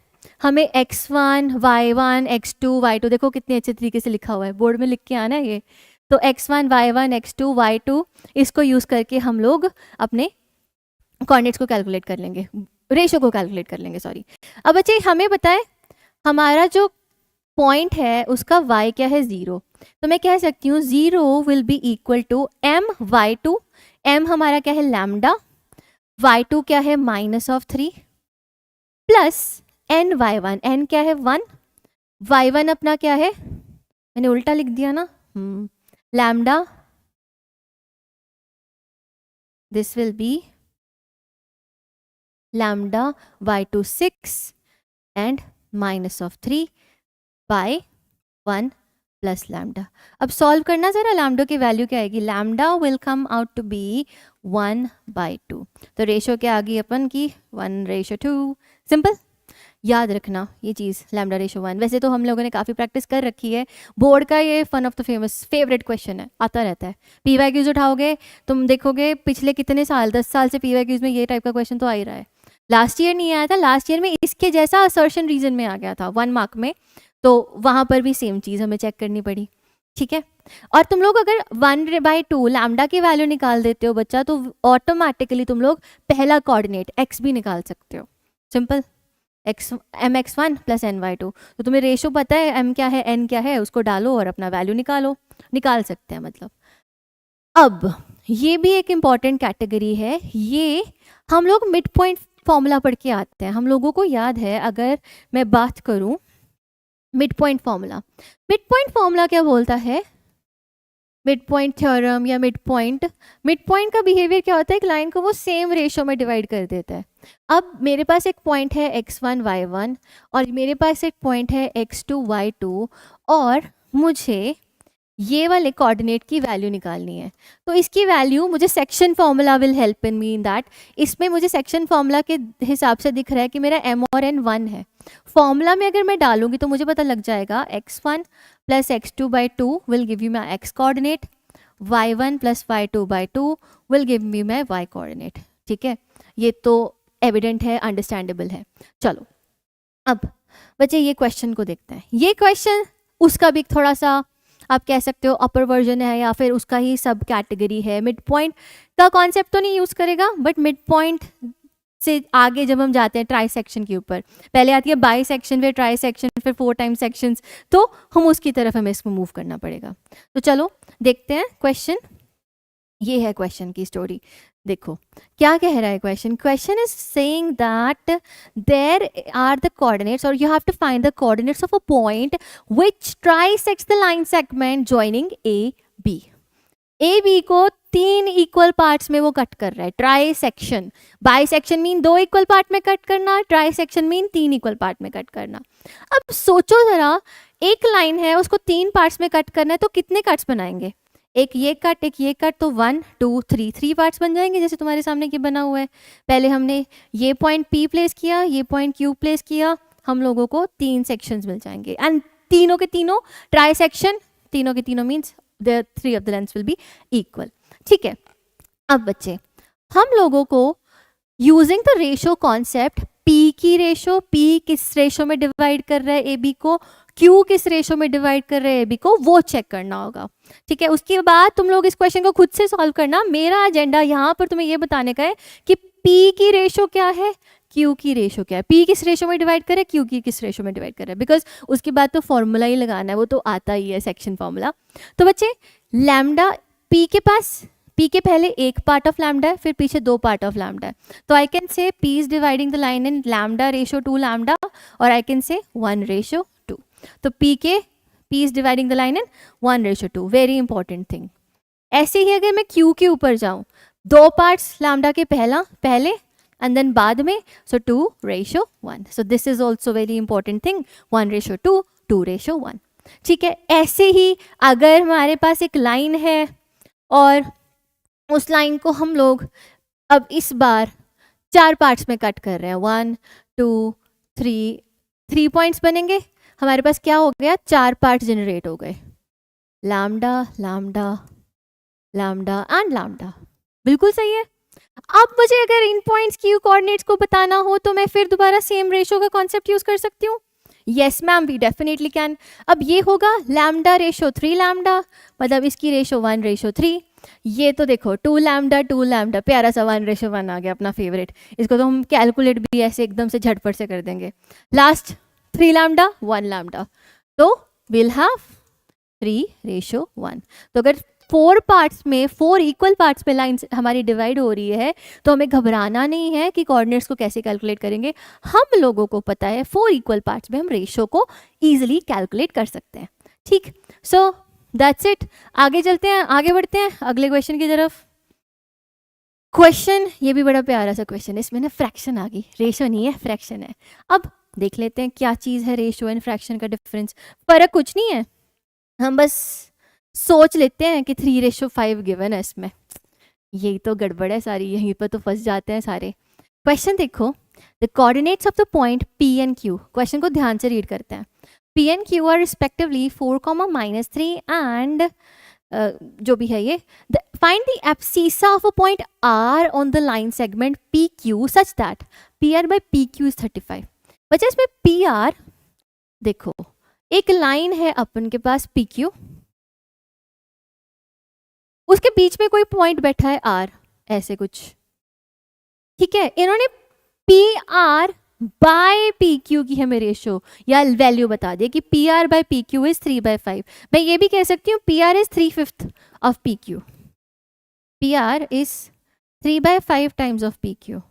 हमें x1, y1, x2, y2, देखो कितने अच्छे तरीके से लिखा हुआ है, बोर्ड में लिख के आना है ये। तो x1, y1, x2, y2, इसको यूज़ करके हम लोग अपने कोऑर्डिनेट्स को कैलकुलेट कर लेंगे, रेशो को कैलकुलेट कर लेंगे, सॉरी। अब बच्चे हमें बताए हमारा जो पॉइंट है उसका y क्या है, 0। तो मैं कह सकती हूँ 0 will be equal to m/2। m हमारा क्या है, लैम्डा, y2 क्या है -3 प्लस n/1, n क्या है 1, y1 अपना क्या है, मैंने उल्टा लिख दिया ना, lambda, this will be lambda y2 6 and -3 by 1 plus lambda. अब सॉल्व करना ज़रा, लैम्डा की वैल्यू क्या आएगी, lambda will come out to be 1/2। तो रेशो क्या आ गई अपन की, 1:2। सिंपल, याद रखना ये चीज़, लैम्डा रेशो 1। वैसे तो हम लोगों ने काफ़ी प्रैक्टिस कर रखी है, बोर्ड का ये fun of the famous favourite question है, आता रहता है। PYQs उठाओगे तुम देखोगे पिछले कितने साल, 10 साल से PYQs में ये टाइप का क्वेश्चन तो आ ही रहा है। लास्ट ईयर नहीं आया था, लास्ट ईयर में इसके जैसा असर्शन रीजन में आ गया था 1 मार्क में, तो वहाँ पर भी सेम चीज़ हमें चेक करनी पड़ी, ठीक है। और तुम लोग अगर 1/2 लैम्डा की वैल्यू निकाल देते हो बच्चा, तो ऑटोमेटिकली तुम लोग पहला कोऑर्डिनेट x भी निकाल सकते हो। Simple, mx1 plus n/2। तो तुम्हें रेशो पता है m क्या है, n क्या है, उसको डालो और अपना वैल्यू निकालो, निकाल सकते हैं मतलब। अब ये भी एक इम्पॉर्टेंट कैटेगरी है, ये हम लोग मिड पॉइंट फॉर्मूला पढ़ के आते हैं। हम लोगों को याद है, अगर मैं बात करूं मिड पॉइंट फॉर्मूला क्या बोलता है, मिड पॉइंट थ्योरम या मिड पॉइंट का बिहेवियर क्या होता है, एक लाइन को वो सेम रेशो में डिवाइड कर देता है। अब मेरे पास एक पॉइंट है x1 y1 और मेरे पास एक पॉइंट है x2 y2 और मुझे ये वाले कोऑर्डिनेट की वैल्यू निकालनी है। तो इसकी वैल्यू मुझे section formula will help in me in that. इसमें मुझे सेक्शन फॉर्मूला के हिसाब से दिख रहा है कि मेरा m और n 1 है। फॉर्मूला में अगर मैं डालूंगी तो मुझे पता लग जाएगा x1 plus x2/2 will give you my x coordinate, y1 plus y2/2 will give me my y coordinate. ठीक है, ये तो एविडेंट है, अंडरस्टैंडेबल है। चलो अब बच्चे ये क्वेश्चन को देखते हैं। ये क्वेश्चन उसका भी थोड़ा सा आप कह सकते हो अपर वर्जन है या फिर उसका ही सब कैटेगरी है। मिड पॉइंट का कॉन्सेप्ट तो नहीं यूज़ करेगा, बट मिड पॉइंट से आगे जब हम जाते हैं ट्राई सेक्शन के ऊपर, पहले आती है बाई सेक्शन, फिर ट्राई सेक्शन, फिर 4 टाइम सेक्शंस, तो हम उसकी तरफ हमें इसको मूव करना पड़ेगा। तो चलो देखते हैं क्वेश्चन। ये है क्वेश्चन की स्टोरी। देखो क्या कह रहा है question. Question is saying that there are the coordinates और you have to find the coordinates of a point which trisects the line segment joining A B. A B को तीन इक्वल पार्ट्स में वो कट कर रहा है, try section. By section mean दो इक्वल पार्ट में कट करना, ट्राई सेक्शन मीन तीन इक्वल पार्ट में कट करना। अब सोचो ज़रा, एक लाइन है उसको तीन पार्ट्स में कट करना है तो कितने कट्स बनाएंगे? एक ये कट, तो 1 2 3 3 पार्ट्स बन जाएंगे, जैसे तुम्हारे सामने ये बना हुआ है। पहले हमने ये पॉइंट P प्लेस किया, ये पॉइंट Q प्लेस किया, हम लोगों को तीन सेक्शंस मिल जाएंगे एंड तीनों के तीनों ट्राई सेक्शन, तीनों के तीनों means the three of the lengths will be equal. ठीक है, अब बच्चे हम लोगों को using the ratio concept, P की रेशो, P किस रेशो में डिवाइड कर रहा है AB को, Q किस रेशो में डिवाइड कर रहे हैं AB को, वो चेक करना होगा। ठीक है, उसके बाद तुम लोग इस क्वेश्चन को खुद से सॉल्व करना। मेरा एजेंडा यहाँ पर तुम्हें ये बताने का है कि P की रेशो क्या है, Q की रेशो क्या है, P किस रेशो में डिवाइड करे, Q की किस रेशो में डिवाइड करे, बिकॉज उसके बाद तो फॉर्मूला ही लगाना है, वो तो आता ही है सेक्शन फॉर्मूला। तो बच्चे लैम्डा P के पास, P के पहले एक पार्ट ऑफ लैम्डा है, फिर पीछे दो पार्ट ऑफ लैम्डा है, तो I can say P is dividing the line in lambda ratio two lambda, और आई कैन से 1:2। तो P is dividing the line in 1:2, very important thing. ऐसे ही अगर मैं Q के ऊपर जाऊँ, दो पार्ट्स लैम्डा के पहले एंड देन बाद में, सो 2:1, so this is also very important thing, 1:2, 2:1। ठीक है, ऐसे ही अगर हमारे पास एक लाइन है और उस लाइन को हम लोग अब इस बार चार पार्ट्स में कट कर रहे हैं, 1 2 3 पॉइंट्स बनेंगे, हमारे पास क्या हो गया, चार पार्ट्स जनरेट हो गए, lambda lambda lambda and lambda. बिल्कुल सही है। अब मुझे अगर इन पॉइंट्स की कोऑर्डिनेट्स को बताना हो तो मैं फिर दोबारा सेम रेशो का कॉन्सेप्ट यूज कर सकती हूँ। Yes ma'am, we definitely can. अब ये होगा लैम्डा रेशो 3 लैम्डा, मतलब इसकी रेशो 1:3। ये तो देखो 2 लैम्डा 2 लैम्डा, प्यारा सा 1:1 आ गया, अपना फेवरेट। इसको तो हम कैलकुलेट भी ऐसे एकदम से झटपट से कर देंगे। लास्ट 3 लैम्डा 1 लैम्डा, तो विल हैव 3:1। तो अगर 4 पार्ट्स में, 4 इक्वल पार्ट्स में लाइन हमारी डिवाइड हो रही है तो हमें घबराना नहीं है कि कोऑर्डिनेट्स को कैसे कैलकुलेट करेंगे। हम लोगों को पता है 4 इक्वल पार्ट्स में हम रेशो को इजीली कैलकुलेट कर सकते हैं। ठीक, सो दैट्स इट। आगे चलते हैं, आगे बढ़ते हैं अगले क्वेश्चन की तरफ। क्वेश्चन ये भी बड़ा प्यारा सा क्वेश्चन है, इसमें ना फ्रैक्शन आ गई, रेशो नहीं है फ्रैक्शन है। अब देख लेते हैं क्या चीज़ है रेशो एंड फ्रैक्शन का डिफरेंस। फर्क कुछ नहीं है, हम बस सोच लेते हैं कि 3:5 गिवन है इसमें। यही तो गड़बड़ है सारी, यहीं पर तो फंस जाते हैं सारे। क्वेश्चन देखो, the coordinates of the point P and Q, question को ध्यान से रीड करते हैं। P and Q are respectively 4, -3 and जो भी है ये, find the abscissa of a point R on the line segment PQ such that PR by PQ is 35। बच्चा इसमें PR देखो, एक लाइन है अपन के पास PQ, उसके बीच में कोई पॉइंट बैठा है R, ऐसे कुछ। ठीक है, इन्होंने PR बाय PQ की हमें रेशो या वैल्यू बता दिया कि PR by PQ इज 3/5। मैं ये भी कह सकती हूँ PR is 3/5 of PQ, PR is 3/5 times of PQ,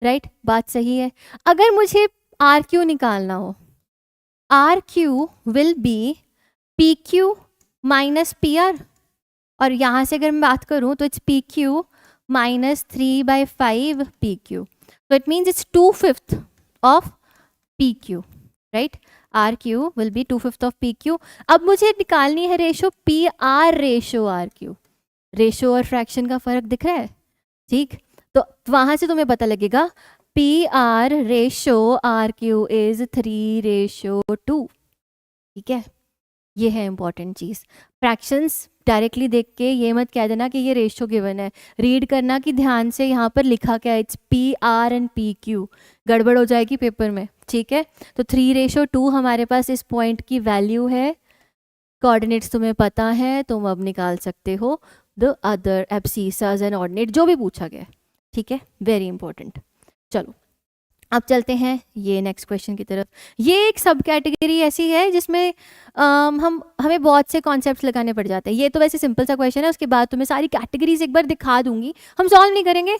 right? बात सही है। अगर मुझे RQ निकालना हो, RQ will be PQ minus PR, और यहाँ से अगर मैं बात करूँ तो इट्स PQ माइनस 3/5 PQ, तो it means it's 2/5 of PQ, right? RQ will be 2/5 of PQ। अब मुझे निकालनी है ratio PR ratio RQ। Ratio और फ्रैक्शन का फर्क दिख रहा है, ठीक? तो वहाँ से तुम्हें पता लगेगा PR रेशो RQ इज 3:2। ठीक है, ये है इंपॉर्टेंट चीज़। फ्रैक्शंस डायरेक्टली देख के ये मत कह देना कि ये रेशो गिवन है, रीड करना कि ध्यान से यहाँ पर लिखा क्या है, इट्स PR एंड PQ, गड़बड़ हो जाएगी पेपर में। ठीक है, तो 3:2 हमारे पास इस पॉइंट की वैल्यू है। कोऑर्डिनेट्स तुम्हें पता है, तुम अब निकाल सकते हो द अदर एब्सिसास एंड ऑर्डिनेट जो भी पूछा गया। ठीक है, वेरी इंपॉर्टेंट। चलो अब चलते हैं ये नेक्स्ट क्वेश्चन की तरफ। ये एक सब कैटेगरी ऐसी है जिसमें हमें बहुत से कॉन्सेप्ट्स लगाने पड़ जाते हैं। ये तो वैसे सिंपल सा क्वेश्चन है, उसके बाद तुम्हें सारी कैटेगरीज एक बार दिखा दूंगी, हम सॉल्व नहीं करेंगे,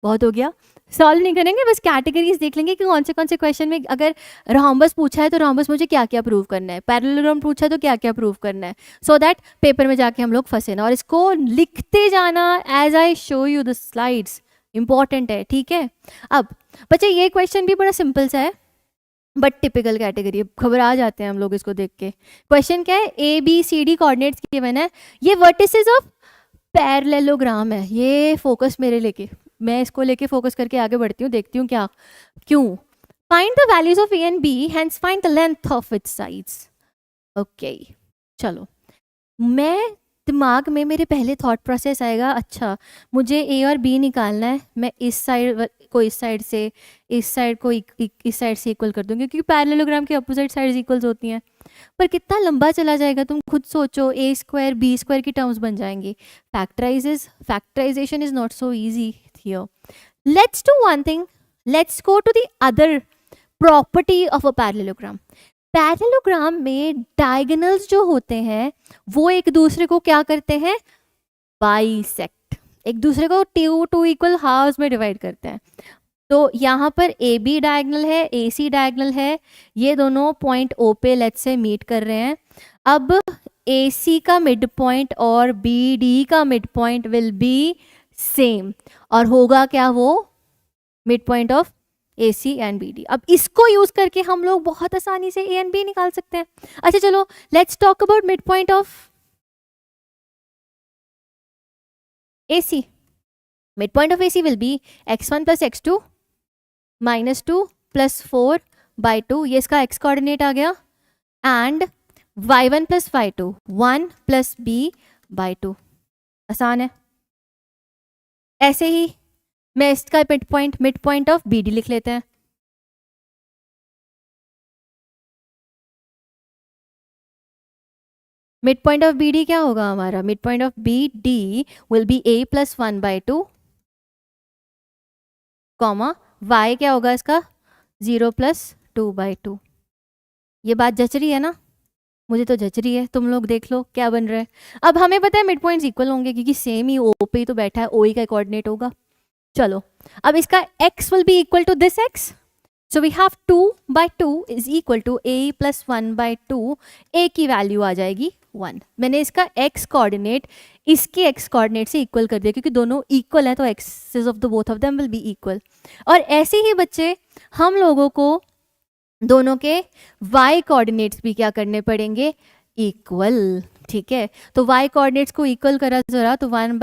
बहुत हो गया। सॉल्व नहीं करेंगे, बस कैटेगरीज देख लेंगे कि कौन से क्वेश्चन में अगर रोम्बस पूछा है तो रोम्बस मुझे क्या क्या प्रूव करना है, पैरेललोग्राम पूछा है तो क्या क्या प्रूव करना है, सो दैट पेपर में जाके हम लोग फंसे ना, और इसको लिखते जाना as I show you the slides, important है, ठीक है। अब बच्चे ये क्वेश्चन भी बड़ा सिंपल सा है बट टिपिकल कैटेगरी, घबरा जाते हैं हम लोग इसको देख के। क्वेश्चन क्या है, A B C D coordinates given है, ये वर्टिसेस ऑफ पैरेललोग्राम है, ये फोकस मेरे लेके, मैं इसको लेके फोकस करके आगे बढ़ती हूँ, देखती हूँ क्या क्यों। Find the values of A and B, hence find the length of its sides. Okay चलो, मैं दिमाग में मेरे पहले थॉट प्रोसेस आएगा, अच्छा मुझे ए और बी निकालना है, मैं इस साइड को इस साइड से, इस साइड को इस साइड से इक्वल कर दूंगी, क्योंकि पैरेललोग्राम की अपोजिट साइड्स इक्वल्स होती हैं। पर कितना लंबा चला जाएगा, तुम खुद सोचो, ए स्क्वायर बी स्क्वायर की टर्म्स बन जाएंगी। Factorization is not so easy here. Let's do one thing, let's go to the other property of a parallelogram. Parallelogram में डायगोनल्स जो होते हैं वो एक दूसरे को क्या करते हैं, बाइसेक्ट, एक दूसरे को टू इक्वल हाफ्स में डिवाइड करते हैं। तो यहाँ पर ए बी डायगोनल है, ए सी डायगोनल है, ये दोनों पॉइंट ओ पे लेट्स से मीट कर रहे हैं। अब ए सी का मिड पॉइंट और बी डी का mid point will be same, और होगा क्या, वो mid point of A C and B D. अब इसको यूज करके हम लोग बहुत आसानी से ए एंड बी निकाल सकते हैं। अच्छा चलो, let's talk about mid point of A C. Mid point of A C will be x1 plus x2 minus 2 plus 4/2, ये इसका x कोऑर्डिनेट आ गया, and y1 plus y2 1 plus b/2। आसान है। ऐसे ही मैं इसका mid point of B D लिख लेते हैं। Mid point of B D क्या होगा हमारा, mid point of B D will be a plus 1/2 comma y क्या होगा इसका 0 प्लस 2/2। ये बात जच रही है ना, मुझे तो जच रही है, तुम लोग देख लो क्या बन रहा है। अब हमें पता है मिड पॉइंट्स इक्वल होंगे क्योंकि सेम ही ओ पे ही तो बैठा है, ओ ही का कोऑर्डिनेट होगा। चलो अब इसका x will be equal to this x, so we have 2/2 is equal to a plus 1/2, a की वैल्यू आ जाएगी 1। मैंने इसका x कोऑर्डिनेट इसके x कोऑर्डिनेट से इक्वल कर दिया, क्योंकि दोनों इक्वल है तो axis of the both of them will be equal. और ऐसे ही बच्चे हम लोगों को दोनों के y कोऑर्डिनेट्स भी क्या करने पड़ेंगे, इक्वल, ठीक है। तो y कोऑर्डिनेट्स को इक्वल करा जरा, तो 1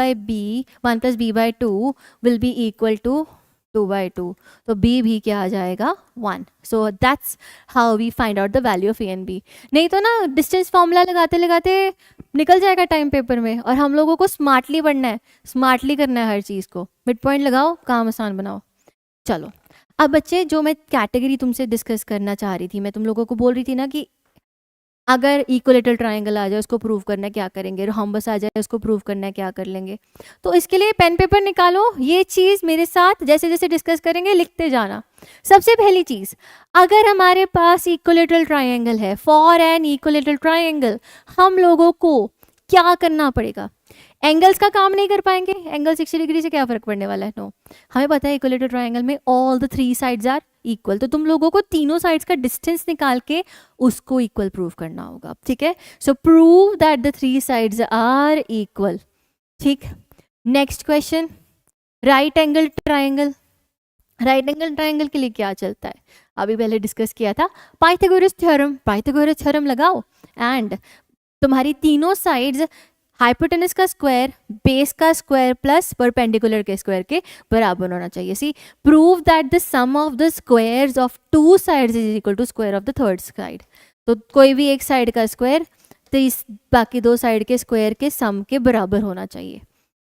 plus b/2 will be equal to 2/2, तो b भी क्या आ जाएगा 1। So that's how we find out the value of A and B. नहीं तो ना डिस्टेंस फॉर्मूला लगाते लगाते निकल जाएगा टाइम पेपर में, और हम लोगों को स्मार्टली पढ़ना है, स्मार्टली करना है हर चीज़ को। मिड पॉइंट लगाओ, काम आसान बनाओ। चलो अब बच्चे, जो मैं कैटेगरी तुमसे डिस्कस करना चाह रही थी, मैं तुम लोगों को बोल रही थी ना कि अगर इक्विलेटरल ट्रायंगल आ जाए उसको प्रूव करना है क्या करेंगे, रोम्बस आ जाए उसको प्रूव करना है क्या कर लेंगे। तो इसके लिए पेन पेपर निकालो, ये चीज़ मेरे साथ जैसे जैसे डिस्कस करेंगे लिखते जाना। सबसे पहली चीज़, अगर हमारे पास इक्विलेटरल ट्रायंगल है, फॉर एन इक्विलेटरल ट्रायंगल, हम लोगों को क्या करना पड़ेगा, एंगल्स का काम नहीं कर पाएंगे, एंगल 60 डिग्री से क्या फर्क पड़ने वाला है, नो। हमें पता है इक्विलेटरल ट्रायंगल में all the 3 sides are equal, तो तुम लोगों को तीनों साइड्स का डिस्टेंस निकाल के उसको इक्वल प्रूव करना होगा, ठीक है। So prove that the 3 sides are equal, ठीक। Next question, right angle triangle. Right angle triangle के लिए क्या चलता है, अभी पहले डिस्कस किया था, पाइथागोरस थ्योरम। पाइथागोरस थ्योरम लगाओ एंड तुम्हारी तीनों साइड्स हाइपोटेनस का स्क्वायर, बेस का स्क्वायर प्लस परपेंडिकुलर के स्क्वायर के बराबर होना चाहिए। See prove that the sum of the squares of 2 sides is equal to square of the third side. तो कोई भी एक साइड का स्क्वायर तो इस बाकी 2 साइड के स्क्वायर के सम के बराबर होना चाहिए।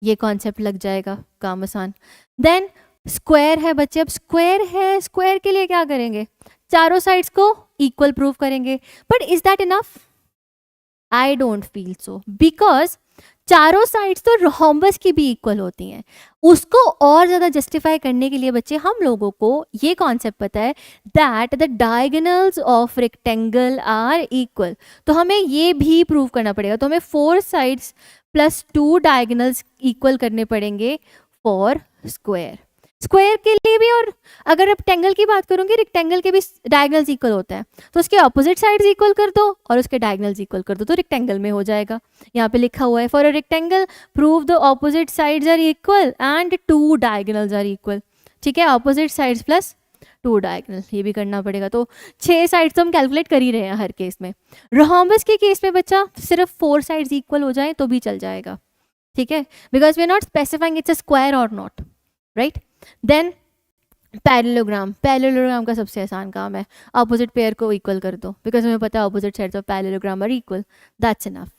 ये कॉन्सेप्ट लग जाएगा, काम आसान। देन स्क्वायर है बच्चे, अब स्क्वायर है, स्क्वायर के लिए क्या करेंगे, चारों साइड्स को इक्वल प्रूव करेंगे। But is that enough? I don't feel so, because चारों साइड्स तो रोम्बस की भी इक्वल होती हैं। उसको और ज़्यादा जस्टिफाई करने के लिए बच्चे हम लोगों को ये कॉन्सेप्ट पता है that the diagonals of rectangle are equal. तो हमें ये भी प्रूव करना पड़ेगा, तो हमें 4 साइड्स प्लस 2 डायगोनल्स इक्वल करने पड़ेंगे फॉर स्क्वायर। स्क्वायर के लिए भी, और अगर रेक्टेंगल की बात करूंगी, रेक्टेंगल के भी डायगनल्स इक्वल होता है, तो उसके ऑपोजिट साइड्स इक्वल कर दो और उसके डायगनल्स इक्वल कर दो तो रेक्टेंगल में हो जाएगा। यहाँ पे लिखा हुआ है for a rectangle prove the opposite sides are equal and 2 diagonals are equal. ठीक है, ऑपोजिट साइड्स प्लस 2 डायगनल, ये भी करना पड़ेगा। तो 6 साइड्स तो हम कैलकुलेट कर ही रहे हैं हर केस में। रोम्बस के केस में बच्चा सिर्फ 4 साइड्स इक्वल हो जाए तो भी चल जाएगा। ठीक है, because we are not specifying it's a square or not, right. Then parallelogram, parallelogram का सबसे आसान काम है, अपोजिट पेयर को इक्वल कर दो, बिकॉज हमें पता है opposite sides of parallelogram are equal, that's enough.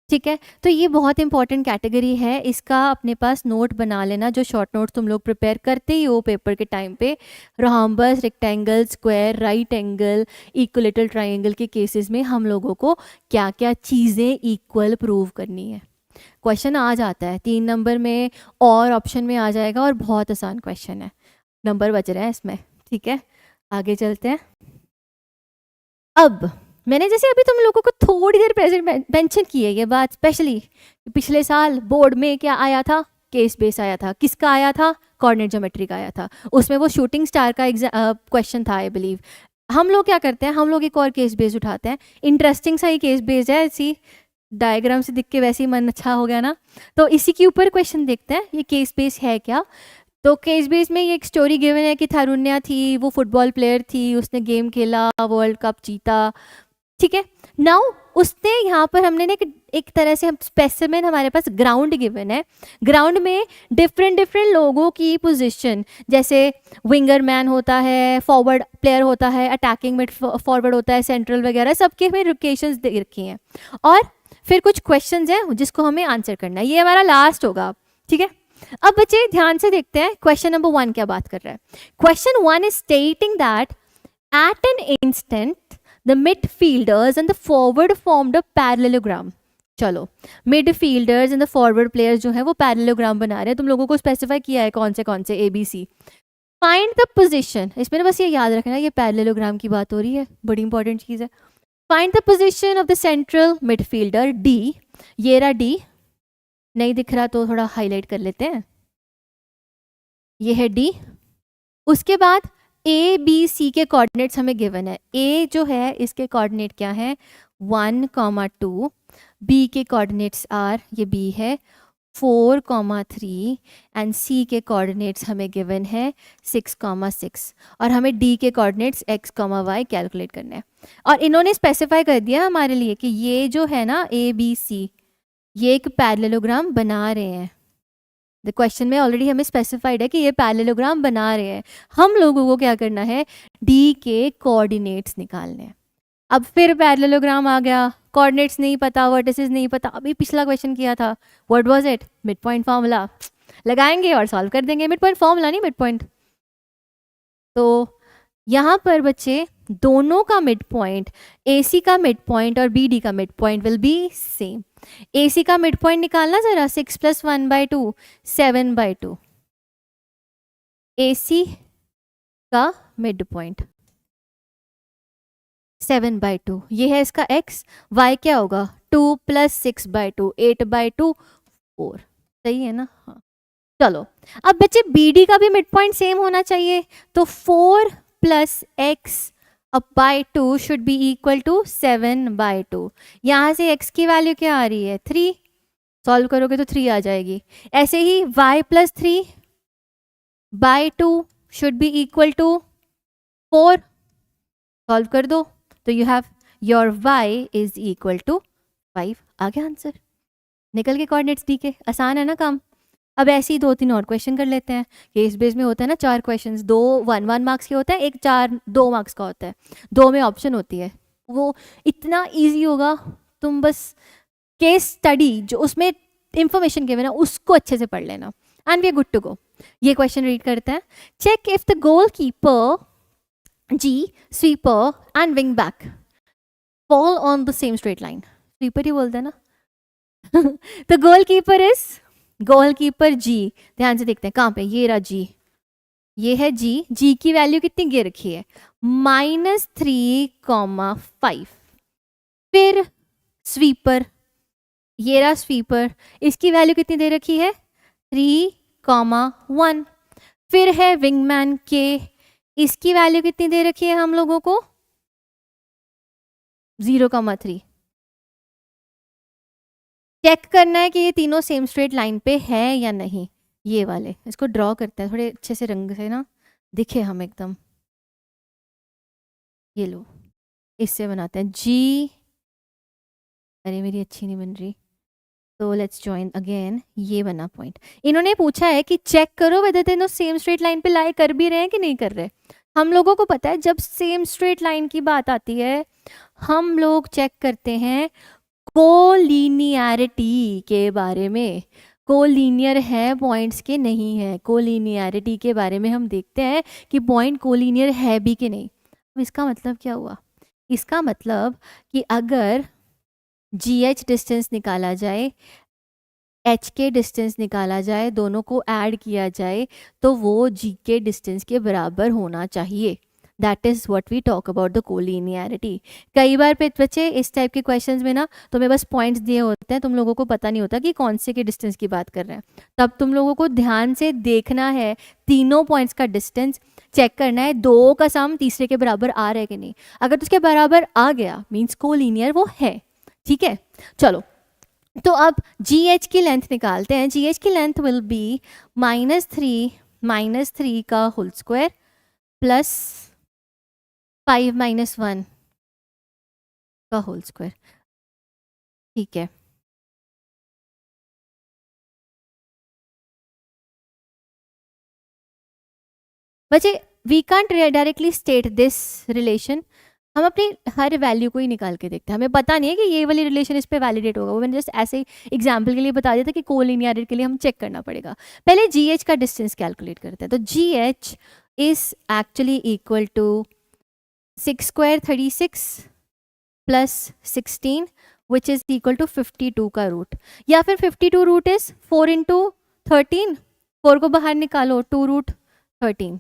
ठीक है, तो ये बहुत इंपॉर्टेंट कैटेगरी है, इसका अपने पास नोट बना लेना, जो शॉर्ट नोट्स तुम लोग प्रिपेयर करते ही हो पेपर के टाइम पे। Rhombus, rectangle, square, right angle, equilateral triangle के केसेस में हम लोगों को क्या क्या चीज़ें इक्वल प्रूव करनी है। क्वेश्चन आ जाता है 3 नंबर में और ऑप्शन में आ जाएगा, और बहुत आसान क्वेश्चन है, नंबर बच रहे हैं इसमें। ठीक है, आगे चलते हैं। अब मैंने जैसे अभी तुम लोगों को थोड़ी देर प्रेजेंट मेंशन की है ये बात स्पेशली, पिछले साल बोर्ड में क्या आया था, केस बेस आया था। किसका आया था, कोऑर्डिनेट ज्योमेट्री का आया था, उसमें वो शूटिंग स्टार का क्वेश्चन था आई बिलीव। हम लोग क्या करते हैं, हम लोग एक और केस बेस उठाते हैं, इंटरेस्टिंग सा ही केस बेस है, ऐसी डायग्राम से दिख के वैसे ही मन अच्छा हो गया ना, तो इसी के ऊपर क्वेश्चन देखते हैं ये केस बेस है क्या। तो केस बेस में ये एक स्टोरी गिवन है कि थारुण्या थी, वो फुटबॉल प्लेयर थी, उसने गेम खेला, वर्ल्ड कप जीता। ठीक है, नाउ उसने यहाँ पर हमने ना एक तरह से हम स्पेसिमेन, हमारे पास ग्राउंड गिवन है, ग्राउंड में डिफरेंट डिफरेंट लोगों की पोजीशन, जैसे विंगर मैन होता है, फॉरवर्ड प्लेयर होता है, अटैकिंग मिड फॉरवर्ड होता है, सेंट्रल वगैरह, सबके हमें लोकेशंस दे रखी हैं, और फिर कुछ क्वेश्चंस हैं जिसको हमें आंसर करना है। ये हमारा लास्ट होगा। ठीक है, अब बच्चे ध्यान से देखते हैं क्वेश्चन नंबर 1 क्या बात कर रहा है। Question 1 is stating that at an instant the midfielders and the forward formed a parallelogram. चलो, midfielders and the forward players जो है वो पैरेललोग्राम बना रहे हैं, तुम लोगों को स्पेसिफाई किया है कौन से ABC। फाइंड द पोजीशन, इसमें बस ये याद रखना ये पैरेललोग्राम की बात हो रही है, बड़ी इंपॉर्टेंट चीज़ है। Find the position of the central midfielder D, ये रहा D, नहीं दिख रहा तो थोड़ा हाईलाइट कर लेते हैं, ये है D। उसके बाद ABC के कोऑर्डिनेट्स हमें गिवन है, A जो है इसके कोऑर्डिनेट क्या है 1,2, B के कोऑर्डिनेट्स आर, ये B है 4,3 एंड C के कोऑर्डिनेट्स हमें गिवन है 6,6, और हमें D के कोऑर्डिनेट्स x, y कैलकुलेट करने हैं। और इन्होंने स्पेसिफाई कर दिया हमारे लिए कि ये जो है ना ABC, ये एक पैरेललोग्राम बना रहे हैं। द क्वेश्चन में ऑलरेडी हमें स्पेसिफाइड है कि ये पैरेललोग्राम बना रहे हैं, हम लोगों को क्या करना है, D के कोऑर्डिनेट्स निकालने हैं। अब फिर पैरेललोग्राम आ गया, कोऑर्डिनेट्स नहीं पता, वर्टिसेस नहीं पता, अभी पिछला क्वेश्चन किया था, what was it, mid point formula लगाएंगे और सॉल्व कर देंगे। मिड पॉइंट फार्मूला नहीं, मिड पॉइंट। तो यहाँ पर बच्चे दोनों का मिड पॉइंट, AC का मिड पॉइंट और BD का mid point will be same. AC का मिड पॉइंट निकालना जरा, 6 + 1/2 7/2, AC का मिड पॉइंट 7/2, ये है इसका x, y क्या होगा 2 + 6/2 8/2 4, सही है ना। हाँ, चलो अब बच्चे BD का भी मिड पॉइंट सेम होना चाहिए, तो 4 + x/2 should be equal to 7/2। यहाँ से x की वैल्यू क्या आ रही है 3, सॉल्व करोगे तो 3 आ जाएगी। ऐसे ही y + 3/2 should be equal to 4, solve कर दो तो you have your y is equal to 5। आ गया आंसर, निकल के कोऑर्डिनेट्स D के। आसान है ना काम। अब ऐसे ही 2-3 और क्वेश्चन कर लेते हैं। केस बेस में होता है ना 4 क्वेश्चंस, 2 1-1 मार्क्स के होता है, एक 4 2 मार्क्स का होता है, 2 में ऑप्शन होती है। वो इतना इजी होगा, तुम बस केस स्टडी जो उसमें इंफॉर्मेशन गिवन है उसको अच्छे से पढ़ लेना and we are good to go. ये क्वेश्चन रीड करते हैं। Check if the goalkeeper G, sweeper and wing back fall on the same straight line. Sweeper ही बोलते हैं ना। तो गोलकीपर G, ध्यान से देखते हैं कहाँ पे, ये रहा G, ये है G की वैल्यू कितनी गिर रखी है -3,5। फिर स्वीपर, ये रहा स्वीपर, इसकी वैल्यू कितनी दे रखी है 3,1। फिर है विंगमैन के, इसकी वैल्यू कितनी दे रखी है हम लोगों को 0,3। चेक करना है कि ये तीनों सेम स्ट्रेट लाइन पे है या नहीं। ये वाले इसको ड्रॉ करते हैं थोड़े अच्छे से रंग से ना दिखे हम एकदम। ये लो इससे बनाते हैं जी। अरे मेरी अच्छी नहीं बन रही, तो लेट्स जॉइन अगेन। ये बना पॉइंट। इन्होंने पूछा है कि चेक करो वेदर तीनों सेम स्ट्रेट लाइन पे लाई कर भी रहे हैं कि नहीं कर रहे। हम लोगों को पता है जब सेम स्ट्रेट लाइन की बात आती है हम लोग चेक करते हैं कोलिनियरिटी के बारे में। कोलिनियर है पॉइंट्स के नहीं है, कोलिनियरिटी के बारे में हम देखते हैं कि पॉइंट कोलिनियर है भी कि नहीं। अब इसका मतलब क्या हुआ? इसका मतलब कि अगर GH डिस्टेंस निकाला जाए, HK डिस्टेंस निकाला जाए, दोनों को ऐड किया जाए तो वो GK डिस्टेंस के बराबर होना चाहिए। That is what we talk about the collinearity. कई बार पे बच्चे इस टाइप के क्वेश्चंस में ना तुम्हें बस पॉइंट्स दिए होते हैं, तुम लोगों को पता नहीं होता कि कौन से के डिस्टेंस की बात कर रहे हैं। तब तुम लोगों को ध्यान से देखना है, तीनों पॉइंट्स का डिस्टेंस चेक करना है, दो का सम तीसरे के बराबर आ रहा है कि नहीं। अगर तो उसके बराबर आ गया मीन्स कोलिनियर वो है। ठीक है, चलो तो अब GH की लेंथ निकालते हैं। GH की लेंथ विल बी -3 का होल स्क्वायर प्लस 5 - 1 का होल स्क्वायर। ठीक है, बच्चे we can't directly state this relation. हम अपनी हर वैल्यू को ही निकाल के देखते हैं, हमें पता नहीं है कि ये वाली रिलेशन इस पे वैलिडेट होगा। वो मैंने जस्ट ऐसे एग्जाम्पल के लिए बता दिया था कि कोलिनियरिटी के लिए हम चेक करना पड़ेगा। पहले GH का डिस्टेंस कैलकुलेट करते हैं। तो GH is actually equal to 6 square 36 plus 16 which is equal to 52 का रूट, या फिर 52 रूट इज 4 × 13। 4 को बाहर निकालो, 2 रूट 13।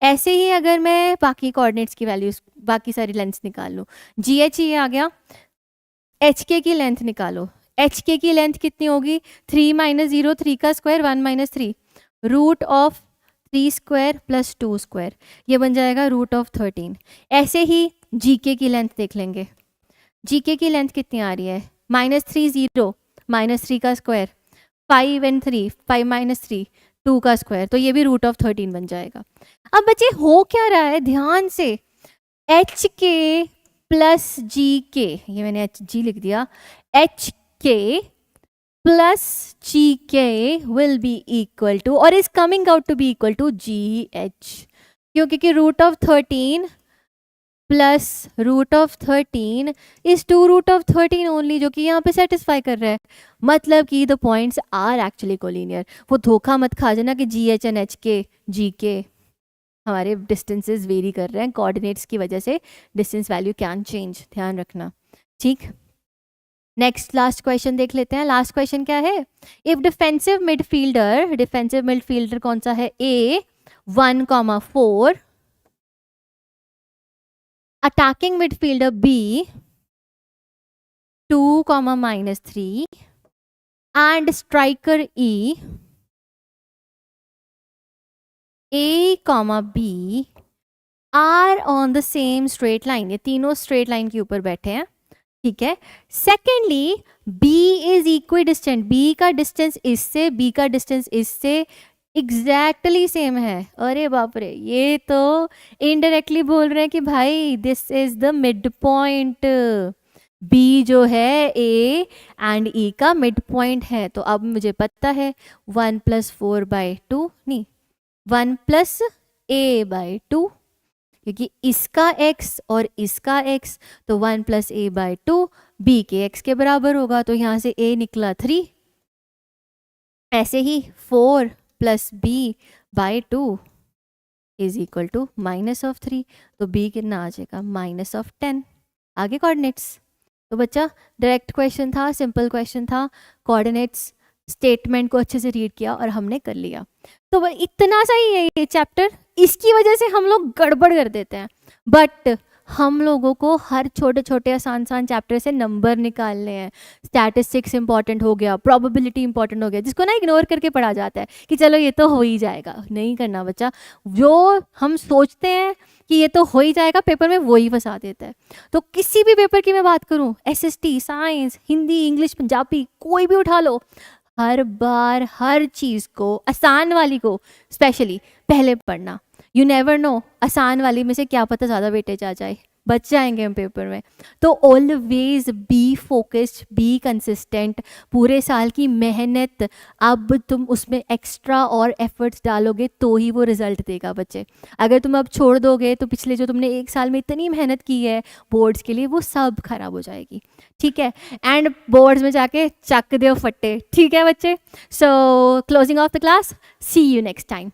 ऐसे ही अगर मैं बाकी कोऑर्डिनेट्स की वैल्यूज बाकी सारी लेंथ्स निकाल लूँ, GH ये आ गया, HK की लेंथ निकालो। HK की लेंथ कितनी होगी 3 - 0 3 का square 1 - 3 root of 3 square plus 2 square, ये बन जाएगा रूट ऑफ 13। ऐसे ही GK की लेंथ देख लेंगे। GK की लेंथ कितनी आ रही है -3 0 -3 का स्क्वायर 5 × 3 5 - 3 2 का स्क्वायर, तो ये भी रूट ऑफ 13 बन जाएगा। अब बच्चे हो क्या रहा है ध्यान से, HK प्लस GK, ये मैंने HG लिख दिया, HK plus GK will be equal to और is coming out to be equal to GH, क्योंकि root of 13 plus root of 13 is 2 root of 13 only, जो कि यहाँ पे सेटिस्फाई कर रहा है। मतलब कि the points are actually collinear. वो धोखा मत खा जाना कि GH एंड HK GK हमारे डिस्टेंसेस वेरी कर रहे हैं, कोऑर्डिनेट्स की वजह से डिस्टेंस वैल्यू कैन चेंज, ध्यान रखना। ठीक, नेक्स्ट लास्ट क्वेश्चन देख लेते हैं। लास्ट क्वेश्चन क्या है, इफ डिफेंसिव मिडफील्डर कौन सा है, A 1,4, attacking midfielder B 2, -3 and striker E A, B are on the same straight line. ये तीनों स्ट्रेट लाइन के ऊपर बैठे हैं। ठीक है, secondly B is equi distant, B का डिस्टेंस इससे, B का डिस्टेंस इससे एग्जैक्टली सेम है। अरे बाप रे, ये तो इनडायरेक्टली बोल रहे हैं कि भाई this is the mid point. B जो है A एंड E का मिड पॉइंट है। तो अब मुझे पता है 1 + 4/2 नहीं 1 + A/2, क्योंकि इसका x और इसका x, तो 1 + A/2 B के x के बराबर होगा। तो यहाँ से A निकला 3। ऐसे ही 4 + B/2 इज इक्वल टू -3, तो B कितना आ जाएगा -10। आगे कोऑर्डिनेट्स। तो बच्चा डायरेक्ट क्वेश्चन था, सिंपल क्वेश्चन था, कोऑर्डिनेट्स स्टेटमेंट को अच्छे से रीड किया और हमने कर लिया। तो इतना सा ही है ये चैप्टर, इसकी वजह से हम लोग गड़बड़ कर देते हैं। बट हम लोगों को हर छोटे छोटे आसान आसान चैप्टर से नंबर निकालने हैं। स्टैटिस्टिक्स इंपॉर्टेंट हो गया, प्रोबेबिलिटी इंपॉर्टेंट हो गया, जिसको ना इग्नोर करके पढ़ा जाता है कि चलो ये तो हो ही जाएगा। नहीं करना बच्चा, जो हम सोचते हैं कि ये तो हो ही जाएगा, पेपर में वही फंसा देता है। तो किसी भी पेपर की मैं बात करूँ, SST, science, Hindi, English, Punjabi, कोई भी उठा लो, हर बार हर चीज़ को, आसान वाली को स्पेशली पहले पढ़ना। यू नेवर नो, आसान वाली में से क्या पता ज़्यादा वेटेज आ जाए, बच जाएंगे हम पेपर में। तो always be focused, be consistent. पूरे साल की मेहनत अब तुम उसमें एक्स्ट्रा और एफर्ट्स डालोगे तो ही वो रिजल्ट देगा बच्चे। अगर तुम अब छोड़ दोगे तो पिछले जो तुमने एक साल में इतनी मेहनत की है बोर्ड्स के लिए, वो सब खराब हो जाएगी। ठीक है, एंड बोर्ड्स में जाके चक दो फट्टे। ठीक है बच्चे, so closing of the class, see you next time.